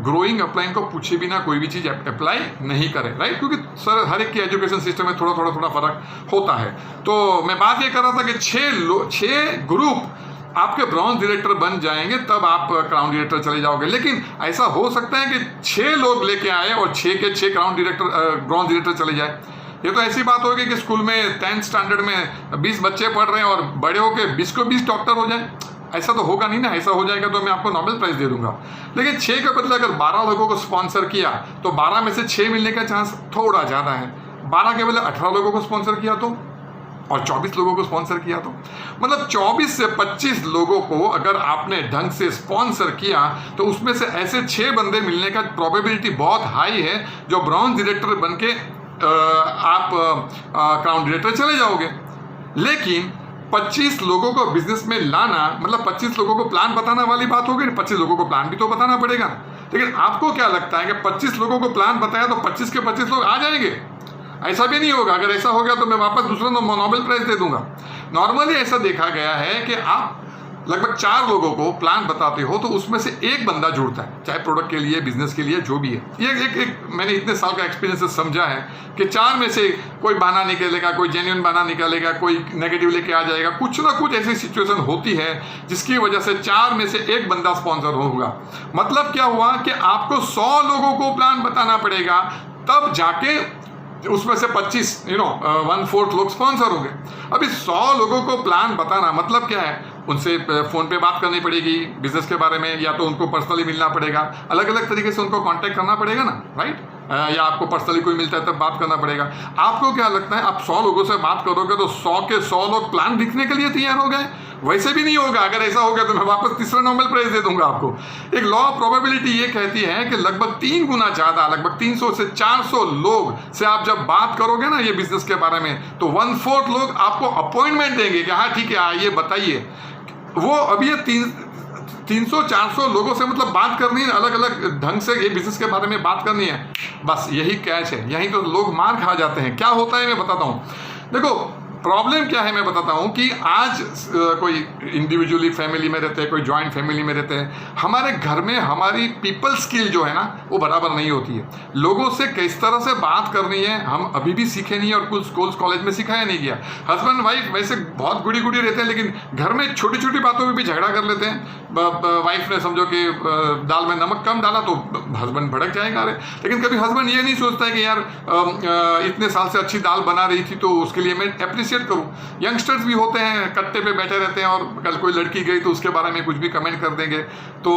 ग्रोइंग अपलाइन को पूछे बिना कोई भी चीज़ अप्लाई नहीं करें, राइट? क्योंकि सर हर एक की एजुकेशन सिस्टम में थोड़ा फर्क होता है। तो मैं बात ये कर रहा था कि 6 ग्रुप आपके ब्रॉन्ज डायरेक्टर बन जाएंगे तब आप क्राउन डायरेक्टर चले जाओगे। लेकिन ऐसा हो सकता है कि 6 लोग लेके आए और 6 के 6 क्राउन डायरेक्टर ब्रॉन्ज डायरेक्टर चले जाए। ये तो ऐसी बात होगी कि स्कूल में 10th स्टैंडर्ड में 20 बच्चे पढ़ रहे हैं और बड़े होकर 20 को 20 डॉक्टर हो जाए। ऐसा तो होगा नहीं ना। ऐसा हो जाएगा तो मैं आपको नोबेल प्राइज दे दूंगा। लेकिन 6 के बदले अगर 12 लोगों को स्पॉन्सर किया तो 12 में से 6 मिलने का चांस थोड़ा ज़्यादा है। 12 के बदले 18 लोगों को स्पॉन्सर किया तो, और 24 लोगों को स्पॉन्सर किया तो, मतलब 24 से 25 लोगों को अगर आपने ढंग से स्पॉन्सर किया तो उसमें से ऐसे 6 बंदे मिलने का प्रोबेबिलिटी बहुत हाई है जो ब्रॉन्ज डायरेक्टर बन के आप क्राउन डायरेक्टर चले जाओगे। लेकिन 25 लोगों को बिजनेस में लाना मतलब 25 लोगों को प्लान बताना वाली बात होगी। 25 लोगों को प्लान भी तो बताना पड़ेगा। लेकिन आपको क्या लगता है कि 25 लोगों को प्लान बताया तो 25 के 25 लोग आ जाएंगे? ऐसा भी नहीं होगा। अगर ऐसा हो गया तो मैं वापस दूसरा नोबेल प्राइज दे दूंगा। नॉर्मली ऐसा देखा गया है कि आप लगभग 4 लोगों को प्लान बताते हो तो उसमें से एक बंदा जुड़ता है, चाहे प्रोडक्ट के लिए, बिजनेस के लिए, जो भी है। ये एक मैंने इतने साल का एक्सपीरियंस से समझा है कि 4 में से कोई बहाना निकलेगा, कोई जेन्युइन बहाना निकलेगा, कोई नेगेटिव लेके आ जाएगा। कुछ ना कुछ ऐसी सिचुएशन होती है जिसकी वजह से 4 में से एक बंदा स्पॉन्सर होगा। मतलब क्या हुआ कि आपको 100 लोगों को प्लान बताना पड़ेगा, तब जाके उसमें से 25 1/4 लोग स्पॉन्सर होंगे। अभी 100 लोगों को प्लान बताना मतलब क्या है? उनसे फ़ोन पे बात करनी पड़ेगी बिजनेस के बारे में, या तो उनको पर्सनली मिलना पड़ेगा, अलग अलग तरीके से उनको कांटेक्ट करना पड़ेगा ना, राइट? या आपको पर्सनली कोई मिलता है तब बात करना पड़ेगा। आपको क्या लगता है आप 100 लोगों से बात करोगे तो 100 के 100 लोग प्लान लिखने के लिए तैयार हो गए? वैसे भी नहीं होगा। अगर ऐसा हो गया तो मैं वापस तीसरा नोबेल प्राइज दे दूंगा आपको। एक लॉ ऑफ प्रोबेबिलिटी ये कहती है कि लगभग 3 गुना ज़्यादा, लगभग 300 से 400 लोग से आप जब बात करोगे ना ये बिजनेस के बारे में, तो 1/4 लोग आपको अपॉइंटमेंट देंगे कि हाँ ठीक है आइए बताइए। वो अभी ये 300-400 लोगों से मतलब बात करनी है, अलग अलग ढंग से ये बिजनेस के बारे में बात करनी है, बस यही कैच है। यहीं तो लोग मार खा जाते हैं। क्या होता है मैं बताता हूँ। देखो प्रॉब्लम क्या है मैं बताता हूँ कि आज कोई इंडिविजुअली फैमिली में रहते हैं, कोई जॉइंट फैमिली में रहते हैं, हमारे घर में हमारी पीपल स्किल जो है ना वो बराबर नहीं होती है। लोगों से किस तरह से बात करनी है हम अभी भी सीखे नहीं है और कुछ स्कूल्स कॉलेज में सिखाया नहीं गया। हस्बैंड वाइफ वैसे बहुत गुड़ी गुड़ी रहते हैं, लेकिन घर में छोटी छोटी बातों में भी झगड़ा कर लेते हैं। वाइफ ने समझो कि दाल में नमक कम डाला तो हस्बैंड भड़क जाएगा। अरे लेकिन कभी हस्बैंड ये नहीं सोचता है कि यार इतने साल से अच्छी दाल बना रही थी तो उसके लिए मैं अप्रिशिएट करूं। यंगस्टर्स भी होते हैं, कट्टे पे बैठे रहते हैं और कल कोई लड़की गई तो उसके बारे में कुछ भी कमेंट कर देंगे। तो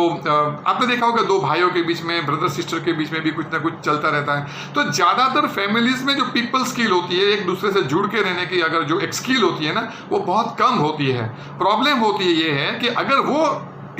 आपने देखा होगा दो भाइयों के बीच में, ब्रदर सिस्टर के बीच में भी कुछ ना कुछ चलता रहता है। तो ज़्यादातर फैमिलीज में जो पीपल स्किल होती है, एक दूसरे से जुड़ के रहने की अगर जो एक स्किल होती है ना वो बहुत कम होती है। प्रॉब्लम होती है ये है कि अगर वो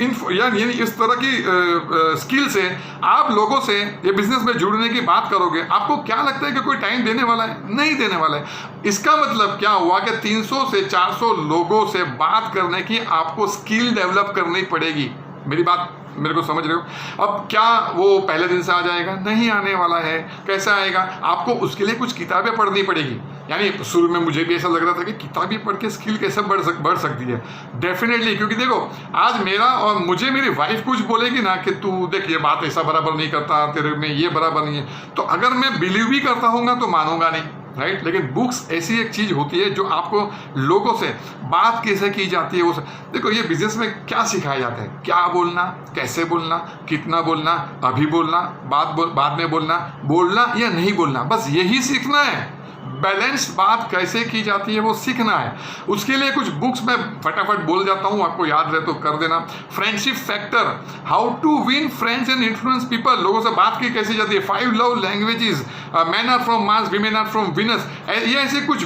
यानी इस तरह की स्किल से आप लोगों से ये बिजनेस में जुड़ने की बात करोगे, आपको क्या लगता है कि कोई टाइम देने वाला है? नहीं देने वाला है। इसका मतलब क्या हुआ कि 300 से 400 लोगों से बात करने की आपको स्किल डेवलप करनी पड़ेगी। मेरी बात मेरे को समझ रहे हो? अब क्या वो पहले दिन से आ जाएगा? नहीं आने वाला है। कैसे आएगा? आपको उसके लिए कुछ किताबें पढ़नी पड़ेगी। यानी शुरू में मुझे भी ऐसा लग रहा था कि किताबें पढ़ के स्किल कैसे बढ़ सकती है। डेफिनेटली, क्योंकि देखो आज मेरा और मुझे मेरी वाइफ कुछ बोलेगी ना कि तू देख ये बात ऐसा बराबर नहीं करता, तेरे में ये बराबर नहीं है, तो अगर मैं बिलीव भी करता हूँगा तो मानूंगा नहीं, राइट। लेकिन बुक्स ऐसी एक चीज़ होती है जो आपको लोगों से बात कैसे की जाती है वो देखो। ये बिजनेस में क्या सिखाया जाता है, क्या बोलना, कैसे बोलना, कितना बोलना, अभी बोलना, बाद में बोलना या नहीं बोलना, बस यही सीखना है। बैलेंस बात कैसे की जाती है वो सीखना है। उसके लिए कुछ बुक्स मैं फटाफट बोल जाता हूँ, आपको याद रहे तो कर देना। Friendship factor, how to win friends and influence people, लोगों से बात की कैसे जाती है। 5 love languages, men are from Mars, women are from Venus, ये ऐसे कुछ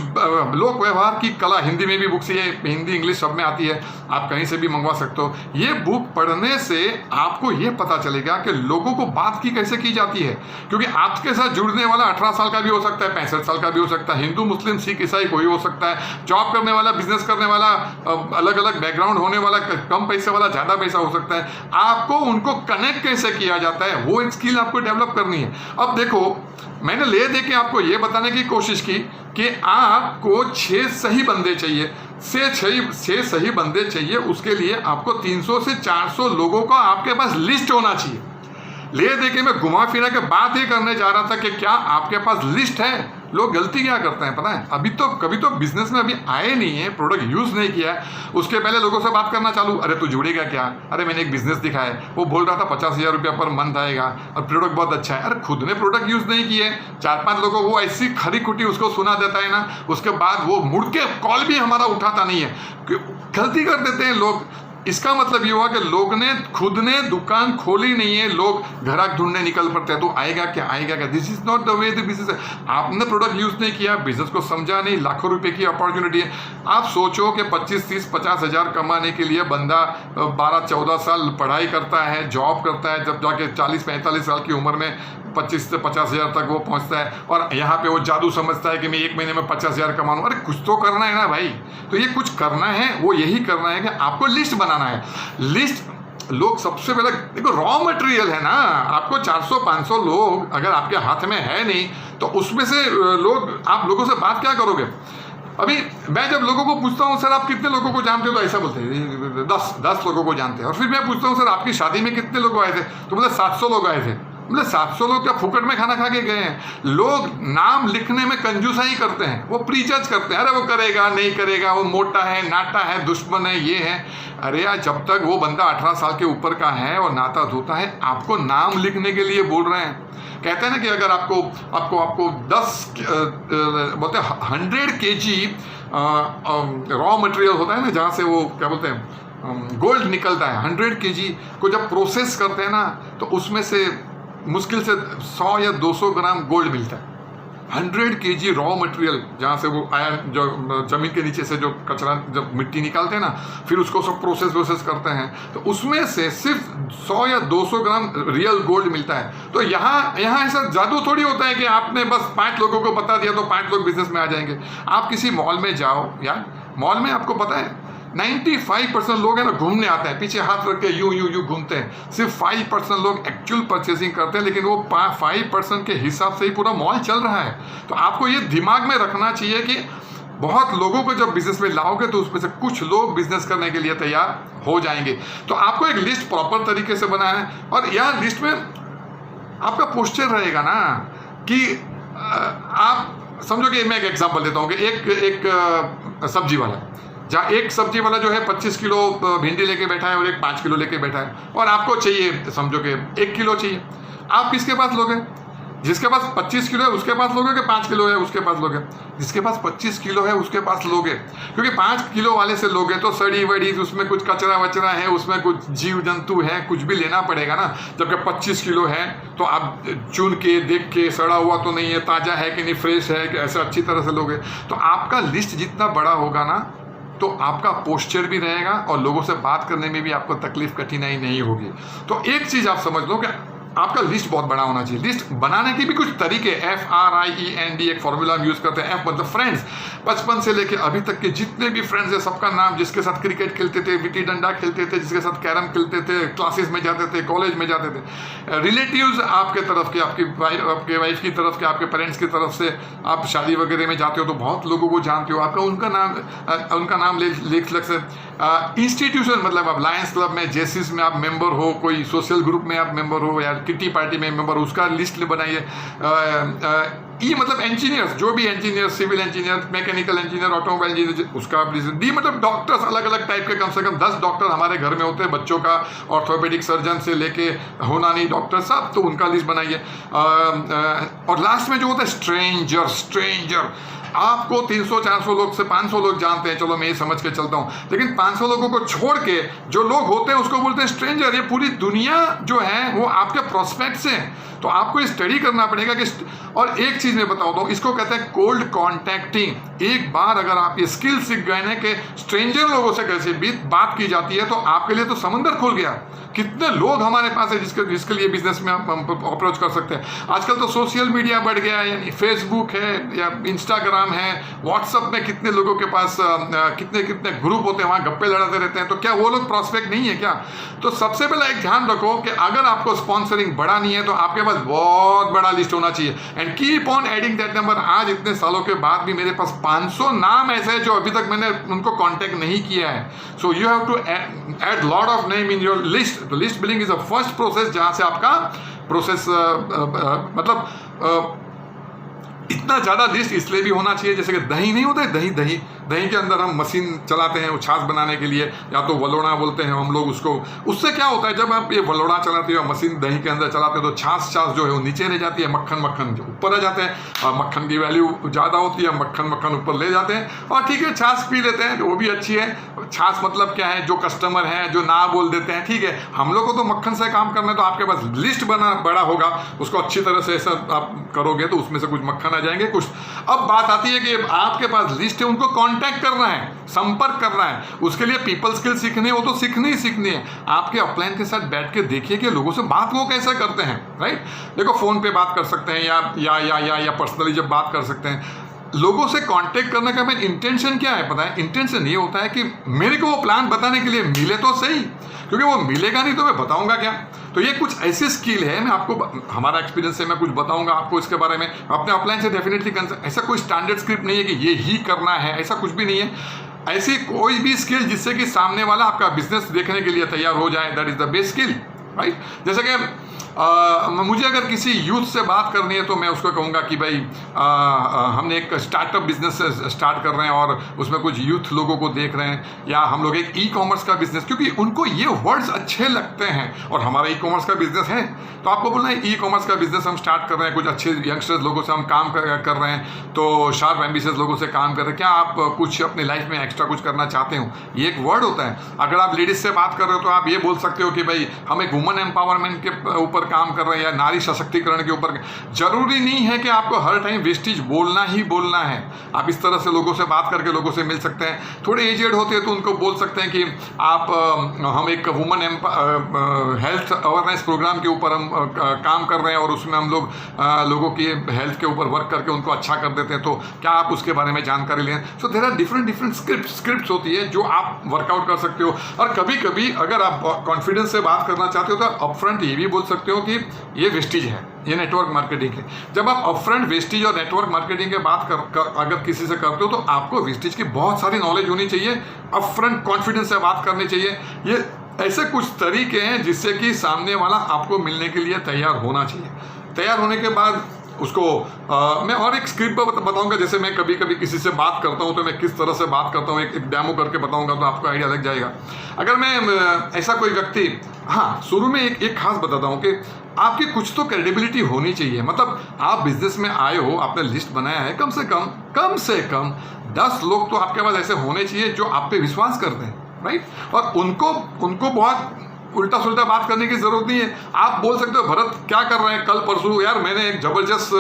लोक व्यवहार की कला। हिंदी में भी बुक्स, ये हिंदी इंग्लिश सब में आती है, आप कहीं से भी मंगवा सकते हो। ये बुक पढ़ने से आपको ये पता चलेगा कि लोगों को बात की कैसे की जाती है, क्योंकि आपके साथ जुड़ने वाला 18 साल का भी हो सकता है, 65 साल का भी हो सकता है, हिंदू मुस्लिम सिख ईसाई कोई हो सकता है, जॉब करने वाला, बिजनेस करने वाला, अलग अलग बैकग्राउंड होने वाला, कम पैसे वाला, ज़्यादा पैसा हो सकता है। आपको उनको कनेक्ट कैसे किया जाता है वो एक स्किल आपको डेवलप करनी है। अब देखो मैंने ले दे के आपको ये बताने की कोशिश की कि आपको 6 सही बंदे चाहिए, 6 सही बंदे चाहिए। उसके लिए आपको 300 से 400 लोगों का आपके पास लिस्ट होना चाहिए। ले दे के मैं घुमा फिरा के बात ही करने जा रहा था कि क्या आपके पास लिस्ट है। लोग गलती क्या करते हैं पता है, कभी तो बिजनेस में अभी आए नहीं है, प्रोडक्ट यूज़ नहीं किया है, उसके पहले लोगों से बात करना चालू, अरे तू जुड़ेगा क्या, अरे मैंने एक बिजनेस दिखा है, वो बोल रहा था 50,000 रुपया पर मंथ आएगा और प्रोडक्ट बहुत अच्छा है। अरे खुद ने प्रोडक्ट यूज़ नहीं किए, 4-5 लोगों को ऐसी खरी खुटी उसको सुना देता है ना, उसके बाद वो मुड़ के कॉल भी हमारा उठाता नहीं है। गलती कर देते हैं लोग। इसका मतलब ये हुआ कि लोग ने खुद ने दुकान खोली नहीं है, लोग ग्राहक ढूंढने निकल पड़ते हैं। तो आएगा क्या, this is not the way the business है। आपने प्रोडक्ट यूज नहीं किया, बिजनेस को समझा नहीं, लाखों रुपए की अपॉर्चुनिटी है। आप सोचो कि 25, 30, 50 हज़ार कमाने के लिए बंदा 12-14 साल पढ़ाई करता है, जॉब करता है, जब जाके 40-45 साल की उम्र में 25 से 50 हज़ार तक वो पहुंचता है, और यहाँ पे वो जादू समझता है कि मैं 1 महीने में 50 हज़ार कमा लूँ। अरे कुछ तो करना है ना भाई। तो ये कुछ करना है, वो यही करना है कि आपको लिस्ट बनाना है। लिस्ट लोग सबसे पहले देखो, रॉ मटेरियल है ना, आपको 400-500 लोग अगर आपके हाथ में है नहीं तो उसमें से आप लोगों से बात क्या करोगे। अभी मैं जब लोगों को पूछता हूँ सर आप कितने लोगों को जानते हो, तो ऐसा बोलते हैं 10 लोगों को जानते हैं। और फिर मैं पूछता हूँ सर आपकी शादी में कितने लोग आए थे, तो मतलब 700 लोग आए थे। मतलब 700 लोग क्या फुकट में खाना खा के गए हैं। लोग नाम लिखने में कंजूसाई करते हैं, वो प्रीजज करते हैं, अरे वो करेगा नहीं करेगा, वो मोटा है, नाटा है, दुश्मन है, ये है। अरे यार जब तक वो बंदा 18 साल के ऊपर का है और नाता धोता है, आपको नाम लिखने के लिए बोल रहे हैं। कहते हैं ना कि अगर आपको 10 बोलते हैं 100 kg रॉ मटेरियल होता है ना, जहाँ से वो क्या बोलते हैं गोल्ड निकलता है, 100 kg को जब प्रोसेस करते हैं ना तो उसमें से मुश्किल से 100 या 200 ग्राम गोल्ड मिलता है। 100 kg रॉ मटेरियल, जहाँ से वो आयरन जो जमीन के नीचे से जो कचरा जब मिट्टी निकालते हैं ना, फिर उसको सब प्रोसेस करते हैं, तो उसमें से सिर्फ 100 या 200 ग्राम रियल गोल्ड मिलता है। तो यहाँ ऐसा जादू थोड़ी होता है कि आपने बस 5 लोगों को बता दिया तो 5 लोग बिजनेस में आ जाएंगे। आप किसी मॉल में जाओ यार, मॉल में आपको पता है 95% लोग हैं ना घूमने आते हैं, पीछे हाथ रख के यूं घूमते हैं। सिर्फ 5% लोग एक्चुअल परचेसिंग करते हैं, लेकिन वो 5% के हिसाब से ही पूरा मॉल चल रहा है। तो आपको ये दिमाग में रखना चाहिए कि बहुत लोगों को जब बिजनेस में लाओगे तो उसमें से कुछ लोग बिजनेस करने के लिए तैयार हो जाएंगे। तो आपको एक लिस्ट प्रॉपर तरीके से बनाना है, और यह लिस्ट में आपका पोस्चर रहेगा ना कि आप समझो कि मैं एक एग्जांपल देता हूँ कि एक सब्जी वाला, जहाँ एक सब्जी वाला जो है 25 किलो भिंडी लेके बैठा है और एक 5 किलो लेके बैठा है, और आपको चाहिए समझो कि 1 किलो चाहिए। आप किसके पास लोगे? जिसके पास 25 किलो है उसके पास लोगे कि 5 किलो है उसके पास लोगे? जिसके पास 25 किलो है उसके पास लोगे, क्योंकि 5 किलो वाले से लोगे तो सड़ी वड़ी, उसमें कुछ कचरा वचरा है, उसमें कुछ जीव जंतु है, कुछ भी लेना पड़ेगा ना। जबकि 25 किलो है तो आप चुन के देख के, सड़ा हुआ तो नहीं है, ताज़ा है कि नहीं, फ्रेश है कि, ऐसे अच्छी तरह से लोगे। तो आपका लिस्ट जितना बड़ा होगा ना, तो आपका पोस्चर भी रहेगा और लोगों से बात करने में भी आपको तकलीफ कठिनाई नहीं होगी। तो एक चीज़ आप समझ लो कि आपका लिस्ट बहुत बड़ा होना चाहिए। लिस्ट बनाने के भी कुछ तरीके, FRIEND एक फॉर्मूला हम यूज़ करते हैं। F मतलब फ्रेंड्स, बचपन से लेके अभी तक के जितने भी फ्रेंड्स हैं सबका नाम, जिसके साथ क्रिकेट खेलते थे, विटी डंडा खेलते थे, जिसके साथ कैरम खेलते थे, क्लासेस में जाते थे, कॉलेज में जाते थे। रिलेटिव्स आपके तरफ के, आपके वाइफ की तरफ के, आपके पेरेंट्स की तरफ से, आप शादी वगैरह में जाते हो तो बहुत लोगों को जानते हो, आपका उनका नाम लिख सकते। इंस्टीट्यूशन मतलब आप लायंस क्लब में, जेसिस में आप मेंबर हो, कोई सोशल ग्रुप में आप मेंबर हो, या किटी पार्टी में मेंबर, उसका लिस्ट बनाइए। ई मतलब इंजीनियर्स, जो भी engineer, civil engineer, mechanical engineer, automobile engineer, उसका आप लिस्ट। डी मतलब डॉक्टर्स, अलग अलग टाइप के, कम से कम 10 डॉक्टर हमारे घर में होते हैं, बच्चों का ऑर्थोपेडिक सर्जन से लेके होनानी डॉक्टर साहब, तो उनका लिस्ट बनाइए। और लास्ट में जो होता है स्ट्रेंजर, आपको 300-400 लोग से 500 लोग जानते हैं, चलो मैं ये समझ के चलता हूँ, लेकिन 500 लोगों को छोड़ के जो लोग होते हैं उसको बोलते हैं स्ट्रेंजर। ये पूरी दुनिया जो है वो आपके प्रोस्पेक्ट्स हैं। तो आपको ये स्टडी करना पड़ेगा कि, और एक चीज़ मैं बताता हूँ, इसको कहते हैं कोल्ड कॉन्टैक्टिंग। एक बार अगर आप ये स्किल सीख गए ना कि स्ट्रेंजर लोगों से कैसे बात की जाती है, तो आपके लिए तो समंदर खुल गया। कितने लोग हमारे पास है जिसके लिए बिजनेस में हम अप्रोच कर सकते हैं। आजकल तो सोशल मीडिया बढ़ गया है, यानी फेसबुक है या इंस्टाग्राम है, व्हाट्सएप में कितने लोगों के पास कितने ग्रुप होते हैं, वहाँ गप्पे लड़ाते रहते हैं। तो क्या वो लोग प्रॉस्पेक्ट नहीं है क्या? तो सबसे पहले एक ध्यान रखो कि अगर आपको स्पॉन्सरिंग बढ़ानी है तो आपके पास बहुत बड़ा लिस्ट होना चाहिए, and keep on adding that number. आज इतने सालों के बाद भी मेरे पास 500 नाम ऐसे हैं जो अभी तक मैंने उनको कांटेक्ट नहीं किया है। So you have to add lot of name in your list. तो list building is a first process, जहां से आपका प्रोसेस मतलब इतना ज़्यादा लिस्ट इसलिए भी होना चाहिए, जैसे कि दही नहीं होता है, दही के अंदर हम मशीन चलाते हैं वो छाछ बनाने के लिए, या तो वलोड़ा बोलते हैं हम लोग उसको। उससे क्या होता है, जब आप ये वलोड़ा चलाते हो, मशीन दही के अंदर चलाते हो, तो छाछ जो है वो नीचे रह जाती है, मक्खन जो ऊपर आ जाते हैं, और मक्खन की वैल्यू ज़्यादा होती है, मक्खन ऊपर ले जाते हैं, और ठीक है छाछ पी लेते हैं, वो भी अच्छी है। छाछ मतलब क्या है, जो कस्टमर है जो ना बोल देते हैं, ठीक है, हम लोग को तो मक्खन से काम करना है, तो आपके पास लिस्ट बड़ा होगा, उसको अच्छी तरह से ऐसा आप करोगे तो उसमें से कुछ मक्खन आ जाएंगे कुछ। अब बात आती है कि आपके पास लिस्ट है, उनको कांटेक्ट करना है, संपर्क करना है, उसके लिए पीपल स्किल सीखनी है, वो तो सीखनी है। आपके अपलाइन के साथ बैठ के देखिए कि लोगों से बात वो कैसे करते हैं, राइट। देखो फोन पे बात कर सकते हैं या पर्सनली जब बात कर सकते हैं। लोगों से कांटेक्ट करने का मेन इंटेंशन क्या है पता है? इंटेंशन ये होता है कि मेरे को वो प्लान बताने के लिए मिले तो सही, क्योंकि वो मिलेगा नहीं तो मैं बताऊंगा क्या। तो ये कुछ ऐसी स्किल है, मैं आपको हमारा एक्सपीरियंस से मैं कुछ बताऊंगा आपको इसके बारे में। अपने अपलाइन से डेफिनेटली ऐसा कोई स्टैंडर्ड स्क्रिप्ट नहीं है कि ये ही करना है, ऐसा कुछ भी नहीं है। ऐसी कोई भी स्किल जिससे कि सामने वाला आपका बिजनेस देखने के लिए तैयार हो जाए, that is the best skill, right. जैसे कि मुझे अगर किसी यूथ से बात करनी है तो मैं उसको कहूँगा कि भाई हमने एक स्टार्टअप बिजनेस स्टार्ट कर रहे हैं और उसमें कुछ यूथ लोगों को देख रहे हैं, या हम लोग एक ई-कॉमर्स का बिजनेस, क्योंकि उनको ये वर्ड्स अच्छे लगते हैं और हमारा ई-कॉमर्स का बिजनेस है, तो आपको बोलना है ई-कॉमर्स का बिजनेस हम स्टार्ट कर रहे हैं, कुछ अच्छे यंगस्टर्स लोगों से हम काम कर रहे हैं, तो शार्प एम्बिशियस लोगों से काम कर रहे हैं, क्या आप कुछ अपनी लाइफ में एक्स्ट्रा कुछ करना चाहते हो, ये एक वर्ड होता है। अगर आप लेडीज से बात कर रहे हो तो आप ये बोल सकते हो कि भाई हम एक वुमन एम्पावरमेंट के ऊपर ऊपर काम कर रहे हैं या नारी सशक्तिकरण के ऊपर, जरूरी नहीं है कि आपको हर टाइम वेस्टिज बोलना ही बोलना है। आप इस तरह से लोगों से बात करके लोगों से मिल सकते हैं। थोड़े एजेड होते हैं तो उनको बोल सकते हैं कि आप हम एक वुमेन हेल्थ अवेयरनेस प्रोग्राम के ऊपर हम काम कर रहे हैं और उसमें हम लोगों की हेल्थ के ऊपर वर्क करके उनको अच्छा कर देते हैं, तो क्या आप उसके बारे में जानकारी लें। So there are different scripts होती है जो आप वर्कआउट कर सकते हो। और कभी कभी अगर आप कॉन्फिडेंस से बात करना चाहते हो तो अपफ्रंट ये भी बोल सकते हो कि ये वेस्टिज है, ये नेटवर्क मार्केटिंग है। जब आप अपफ्रंट वेस्टिज और नेटवर्क मार्केटिंग के बात अगर किसी से करते हो तो आपको वेस्टिज की बहुत सारी नॉलेज होनी चाहिए, अपफ्रंट कॉन्फिडेंस से बात करनी चाहिए। ये ऐसे कुछ तरीके हैं जिससे कि सामने वाला आपको मिलने के लिए तैयार होना चाहिए। तैयार होने के बाद उसको मैं और एक स्क्रिप्ट पर बताऊंगा। जैसे मैं कभी कभी किसी से बात करता हूं तो मैं किस तरह से बात करता हूं, एक डेमो करके बताऊंगा तो आपको आइडिया लग जाएगा। अगर मैं ऐसा कोई व्यक्ति, हाँ शुरू में एक खास बताता हूं कि आपकी कुछ तो क्रेडिबिलिटी होनी चाहिए। मतलब आप बिजनेस में आए हो, आपने लिस्ट बनाया है, कम से कम 10 लोग तो आपके पास ऐसे होने चाहिए जो आप पे विश्वास करते हैं, राइट। और उनको बहुत उल्टा सुल्टा बात करने की जरूरत नहीं है। आप बोल सकते हो भरत क्या कर रहे हैं, कल परसों यार मैंने एक जबरदस्त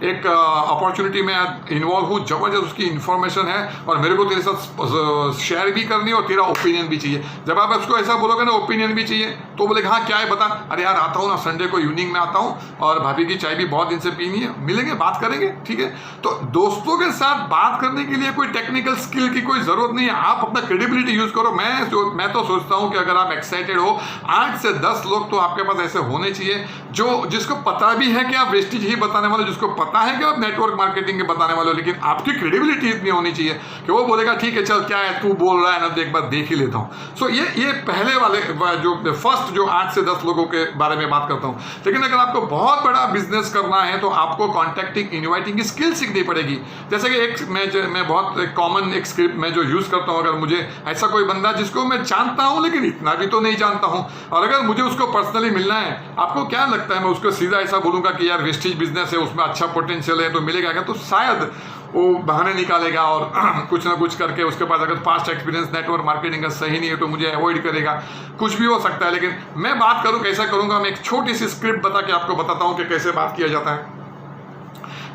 एक अपॉर्चुनिटी में इन्वॉल्व हूँ, जबरदस्त उसकी इन्फॉर्मेशन है और मेरे को तेरे साथ शेयर भी करनी है और तेरा ओपिनियन भी चाहिए। जब आप उसको ऐसा बोलोगे ना ओपिनियन भी चाहिए तो बोलेगा हाँ क्या है बता। अरे यार आता हूँ ना, संडे को इवनिंग में आता हूँ और भाभी की चाय भी बहुत दिन से पीनी है, मिलेंगे बात करेंगे, ठीक है। तो दोस्तों के साथ बात करने के लिए कोई टेक्निकल स्किल की कोई जरूरत नहीं है। आप अपना क्रेडिबिलिटी यूज करो। मैं तो सोचता हूँ कि अगर आप एक्साइटेड हो, 8 से 10 लोग तो आपके पास ऐसे होने चाहिए जिसको पता भी है कि आप वेस्टिज ही बताने वाले, जिसको पता है कि आप नेटवर्क मार्केटिंग के बताने वाले हो, लेकिन आपकी क्रेडिबिलिटी इतनी होनी चाहिए कि वो बोलेगा ठीक है चल क्या है तू बोल रहा है ना, तो एक बार देख ही लेता हूँ। सो ये पहले वाले जो फर्स्ट जो 8 से 10 लोगों के बारे में बात करता हूँ। लेकिन अगर आपको बहुत बड़ा बिजनेस करना है तो आपको कॉन्टैक्टिंग इन्वाइटिंग की स्किल सीखनी पड़ेगी। जैसे कि मैं बहुत कॉमन एक स्क्रिप्ट में जो यूज करता हूँ, अगर मुझे ऐसा कोई बंदा जिसको मैं जानता हूँ लेकिन इतना भी तो नहीं जानता हूँ और अगर मुझे उसको पर्सनली मिलना है, आपको क्या लगता है मैं उसको सीधा ऐसा बोलूंगा कि यार वेस्टिज बिजनेस है, उसमें अच्छा पोटेंशियल है तो मिलेगा क्या? तो शायद वो बहाने निकालेगा और कुछ ना कुछ करके उसके पास अगर पास्ट एक्सपीरियंस नेटवर्क मार्केटिंग का सही नहीं है तो मुझे अवॉइड करेगा, कुछ भी हो सकता है। लेकिन मैं बात करूं कैसे करूंगा, मैं एक छोटी सी स्क्रिप्ट बता के आपको बताता हूं कि कैसे बात किया जाता है।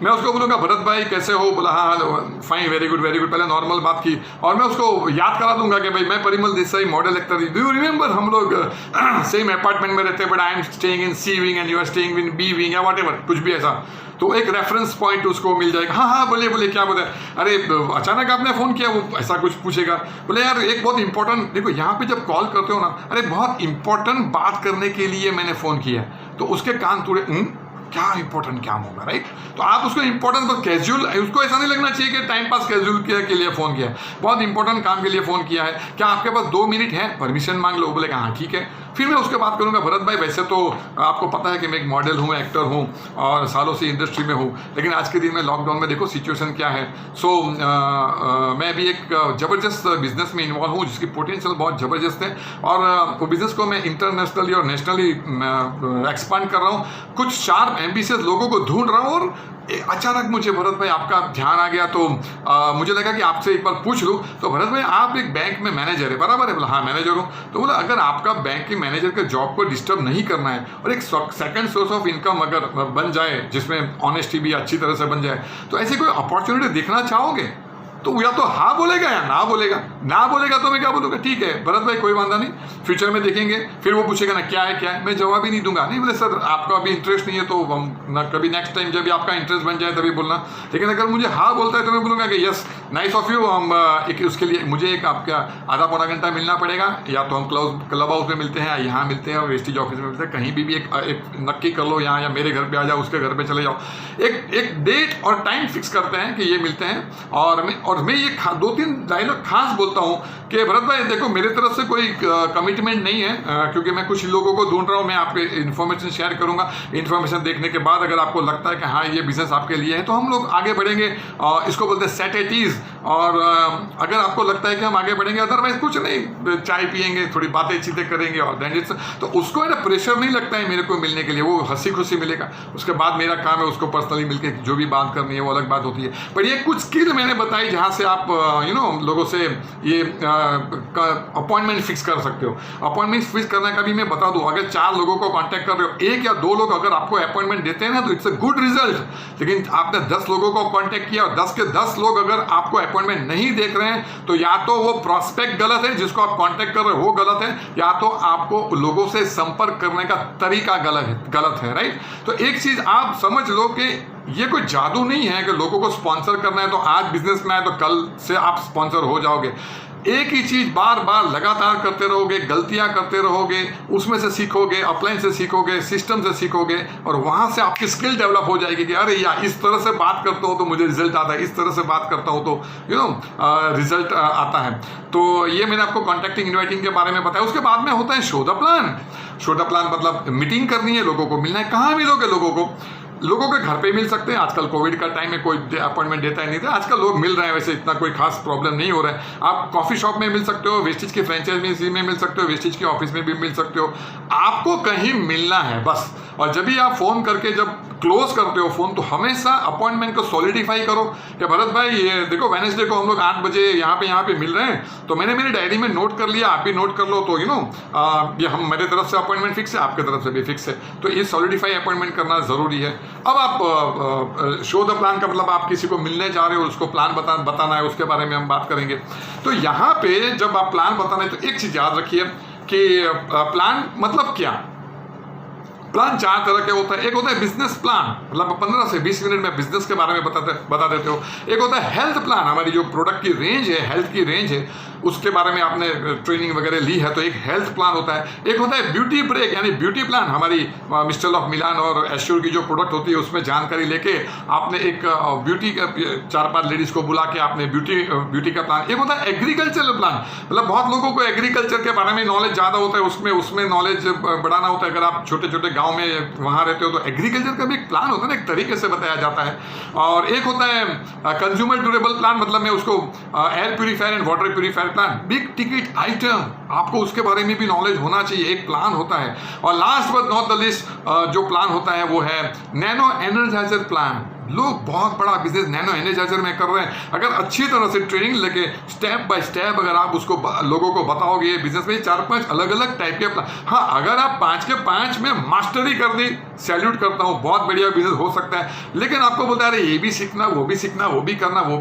मैं उसको बोलूँगा भरत भाई कैसे हो, बोला हाँ फाइन वेरी गुड, पहले नॉर्मल बात की और मैं उसको याद करा दूंगा कि भाई मैं Parimal Desai model actor, do you remember हम लोग सेम अपार्टमेंट में रहते, but I am staying in C wing and you are staying in B wing या वॉट एवर, कुछ भी ऐसा। तो एक रेफरेंस पॉइंट उसको मिल जाएगा। हाँ बोले क्या बोले, अरे अचानक आपने फ़ोन किया, वो ऐसा कुछ पूछेगा। बोले यार एक बहुत इंपॉर्टेंट, देखो यहाँ पे जब कॉल करते हो ना, अरे बहुत इंपॉर्टेंट बात करने के लिए मैंने फ़ोन किया, तो उसके कान थोड़े क्या इंपॉर्टेंट काम होगा, राइट। तो आप उसको इंपॉर्टेंट बस कैजुअल, उसको ऐसा नहीं लगना चाहिए कि टाइम पास कैजुअल के लिए फ़ोन किया है, बहुत इंपॉर्टेंट काम के लिए फ़ोन किया है, क्या आपके पास 2 मिनट है, परमिशन मांग लो। बोलेगा हाँ ठीक है। फिर मैं उसके बात करूँगा भरत भाई वैसे तो आपको पता है कि मैं एक मॉडल हूँ, एक्टर हूँ और सालों से इंडस्ट्री में हूँ, लेकिन आज के दिन में लॉकडाउन में देखो सिचुएशन क्या है। सो मैं अभी एक ज़बरदस्त बिजनेस में इन्वॉल्व हूँ जिसकी पोटेंशियल बहुत ज़बरदस्त है और वो बिज़नेस को मैं इंटरनेशनली और नेशनली एक्सपांड कर रहा हूँ, कुछ शार्प एम्बिशियस लोगों को ढूंढ रहा हूँ। और अचानक मुझे भरत भाई आपका ध्यान आ गया तो मुझे लगा कि आपसे एक बार पूछ लूँ। तो भरत भाई आप एक बैंक में मैनेजर है, बराबर है? बोला हाँ मैनेजर हूँ। तो बोला अगर आपका बैंक के मैनेजर के जॉब को डिस्टर्ब नहीं करना है और एक सेकंड सोर्स ऑफ इनकम अगर बन जाए जिसमें ऑनेस्टी भी अच्छी तरह से बन जाए, तो ऐसी कोई अपॉर्चुनिटी देखना चाहोगे? तो या तो हाँ बोलेगा या ना बोलेगा तो मैं क्या बोलूँगा, ठीक है भरत भाई कोई वादा नहीं, फ्यूचर में देखेंगे। फिर वो पूछेगा ना क्या है, मैं जवाब ही नहीं दूंगा। नहीं बोले सर आपका अभी इंटरेस्ट नहीं है तो हम ना कभी नेक्स्ट टाइम जब भी आपका इंटरेस्ट बन जाए तभी बोलना। लेकिन अगर मुझे हाँ बोलता है तो मैं बोलूँगा कि यस नाइस ऑफ यू, हम एक उसके लिए मुझे एक आपका आधा पौना घंटा मिलना पड़ेगा, या तो हम क्लब हाउस में मिलते हैं, यहाँ मिलते हैं, वेस्टिज ऑफिस में मिलते हैं, कहीं भी एक नक्की कर लो यहाँ, या मेरे घर पे आ जाओ, उसके घर पे चले जाओ, एक डेट और टाइम फिक्स करते हैं कि ये मिलते हैं। और मैं ये 2-3 डायलॉग खास बोलता हूँ कि भरत भाई देखो मेरे तरफ से कोई कमिटमेंट नहीं है, क्योंकि मैं कुछ लोगों को ढूंढ रहा हूँ, मैं आपके इन्फॉर्मेशन शेयर करूँगा। इन्फॉर्मेशन देखने के बाद अगर आपको लगता है कि हाँ ये बिजनेस आपके लिए है तो हम लोग आगे बढ़ेंगे। इसको बोलते हैं सेट एट ईज, और अगर आपको लगता है कि हम आगे बढ़ेंगे, अदरवाइज कुछ नहीं, चाय पियेंगे, थोड़ी बातें चीतें करेंगे और देन इट्स, तो उसको है ना प्रेशर नहीं लगता है मेरे को मिलने के लिए, वो हंसी खुशी मिलेगा। उसके बाद मेरा काम है उसको पर्सनली मिलके जो भी बात करनी है वो अलग बात होती है। पर ये कुछ स्किल मैंने बताई जहाँ से आप लोगों से ये अपॉइंटमेंट फिक्स कर सकते हो। अपॉइंटमेंट फिक्स करने का भी मैं बता दूं, अगर 4 लोगों को कांटेक्ट कर रहे हो, 1 या 2 लोग अगर आपको अपॉइंटमेंट देते हैं ना तो इट्स अ गुड रिजल्ट। लेकिन आपने 10 लोगों को कांटेक्ट किया और 10 के 10 लोग अगर आपको अपॉइंटमेंट नहीं देख रहे हैं तो या तो वो प्रोस्पेक्ट गलत है जिसको आप कांटेक्ट कर रहे हो वो गलत है, या तो आपको लोगों से संपर्क करने का तरीका गलत है, राइट। तो एक चीज आप समझ लो कि ये कोई जादू नहीं है कि लोगों को स्पॉन्सर करना है तो आज बिजनेस में आए तो कल से आप स्पॉन्सर हो जाओगे। एक ही चीज बार बार लगातार करते रहोगे, गलतियां करते रहोगे, उसमें से सीखोगे, अपलाइन से सीखोगे, सिस्टम से सीखोगे और वहां से आपकी स्किल डेवलप हो जाएगी कि अरे यार इस तरह से बात करता हूं तो मुझे रिजल्ट आता है, इस तरह से बात करता हूं तो रिजल्ट आता है। तो ये मैंने आपको कॉन्टैक्टिंग इन्वाइटिंग के बारे में बताया। उसके बाद में होता है show the plan. Show the plan मतलब मीटिंग करनी है, लोगों को मिलना है। कहाँ मिलोगे लोगों को? लोगों के घर पे मिल सकते हैं। आजकल कोविड का टाइम में कोई अपॉइंटमेंट देता है नहीं था, आजकल लोग मिल रहे हैं, वैसे इतना कोई खास प्रॉब्लम नहीं हो रहा है। आप कॉफी शॉप में मिल सकते हो, वेस्टेज के फ्रेंचाइजी में मिल सकते हो, वेस्टेज के ऑफिस में भी मिल सकते हो। आपको कहीं मिलना है बस। और जब भी आप फोन करके जब क्लोज करते हो फोन तो हमेशा अपॉइंटमेंट को सॉलिडिफाई करो कि भरत भाई ये देखो वेडनेसडे को हम लोग 8 बजे यहाँ पे मिल रहे हैं, तो मैंने मेरी डायरी में नोट कर लिया, आप भी नोट कर लो, तो ये हम मेरे तरफ से अपॉइंटमेंट फिक्स है, आपके तरफ से भी फिक्स है। तो ये सॉलिडिफाई अपॉइंटमेंट करना जरूरी है। अब आप शो द प्लान का मतलब आप किसी को मिलने जा रहे हो, उसको प्लान बताना है, उसके बारे में हम बात करेंगे। तो यहाँ पे जब आप प्लान बताना है तो एक चीज याद रखिए कि प्लान मतलब क्या। प्लान 4 तरह के होता है। एक होता है बिजनेस प्लान, मतलब 15 से 20 मिनट में बिजनेस के बारे में बता देते हो। एक होता है हेल्थ प्लान, हमारी जो प्रोडक्ट की रेंज है, हेल्थ की रेंज है, उसके बारे में आपने ट्रेनिंग वगैरह ली है तो एक हेल्थ प्लान होता है। एक होता है ब्यूटी ब्रेक यानी ब्यूटी प्लान, हमारी मिस्टर ऑफ मिलान और एश्योर की जो प्रोडक्ट होती है उसमें जानकारी लेके आपने एक ब्यूटी 4-5 लेडीज को बुला के आपने ब्यूटी का प्लान। एक होता है एग्रीकल्चरल प्लान, मतलब बहुत लोगों को एग्रीकल्चर के बारे में नॉलेज ज़्यादा होता है, उसमें नॉलेज बढ़ाना होता है। अगर आप छोटे छोटे गाँव में वहाँ रहते हो तो एग्रीकल्चर का भी एक प्लान होता है ना, एक तरीके से बताया जाता है। और एक होता है कंज्यूमर ड्यूरेबल प्लान, मतलब मैं उसको air purifier and water purifier plan, big ticket item, आपको उसके बारे में भी नॉलेज होना चाहिए, एक प्लान होता है। और last but not the list जो प्लान होता है वो है नैनो एनर्जाइजर प्लान। लोग बहुत बड़ा बिजनेस नैनो एनर्जाइजर में कर रहे हैं। अगर अच्छी तरह से ट्रेनिंग लेके स्टेप बाय स्टेप अगर आप उसको लोगों को बताओगे बिजनेस में 4-5 अलग अलग टाइप के प्लान। हाँ, अगर आप 5 के 5 में मास्टरी कर दी, सैल्यूट करता हूँ, बहुत बढ़िया बिजनेस हो सकता है। लेकिन आपको बोलता है अरे ये भी सीखना, वो भी सीखना, वो भी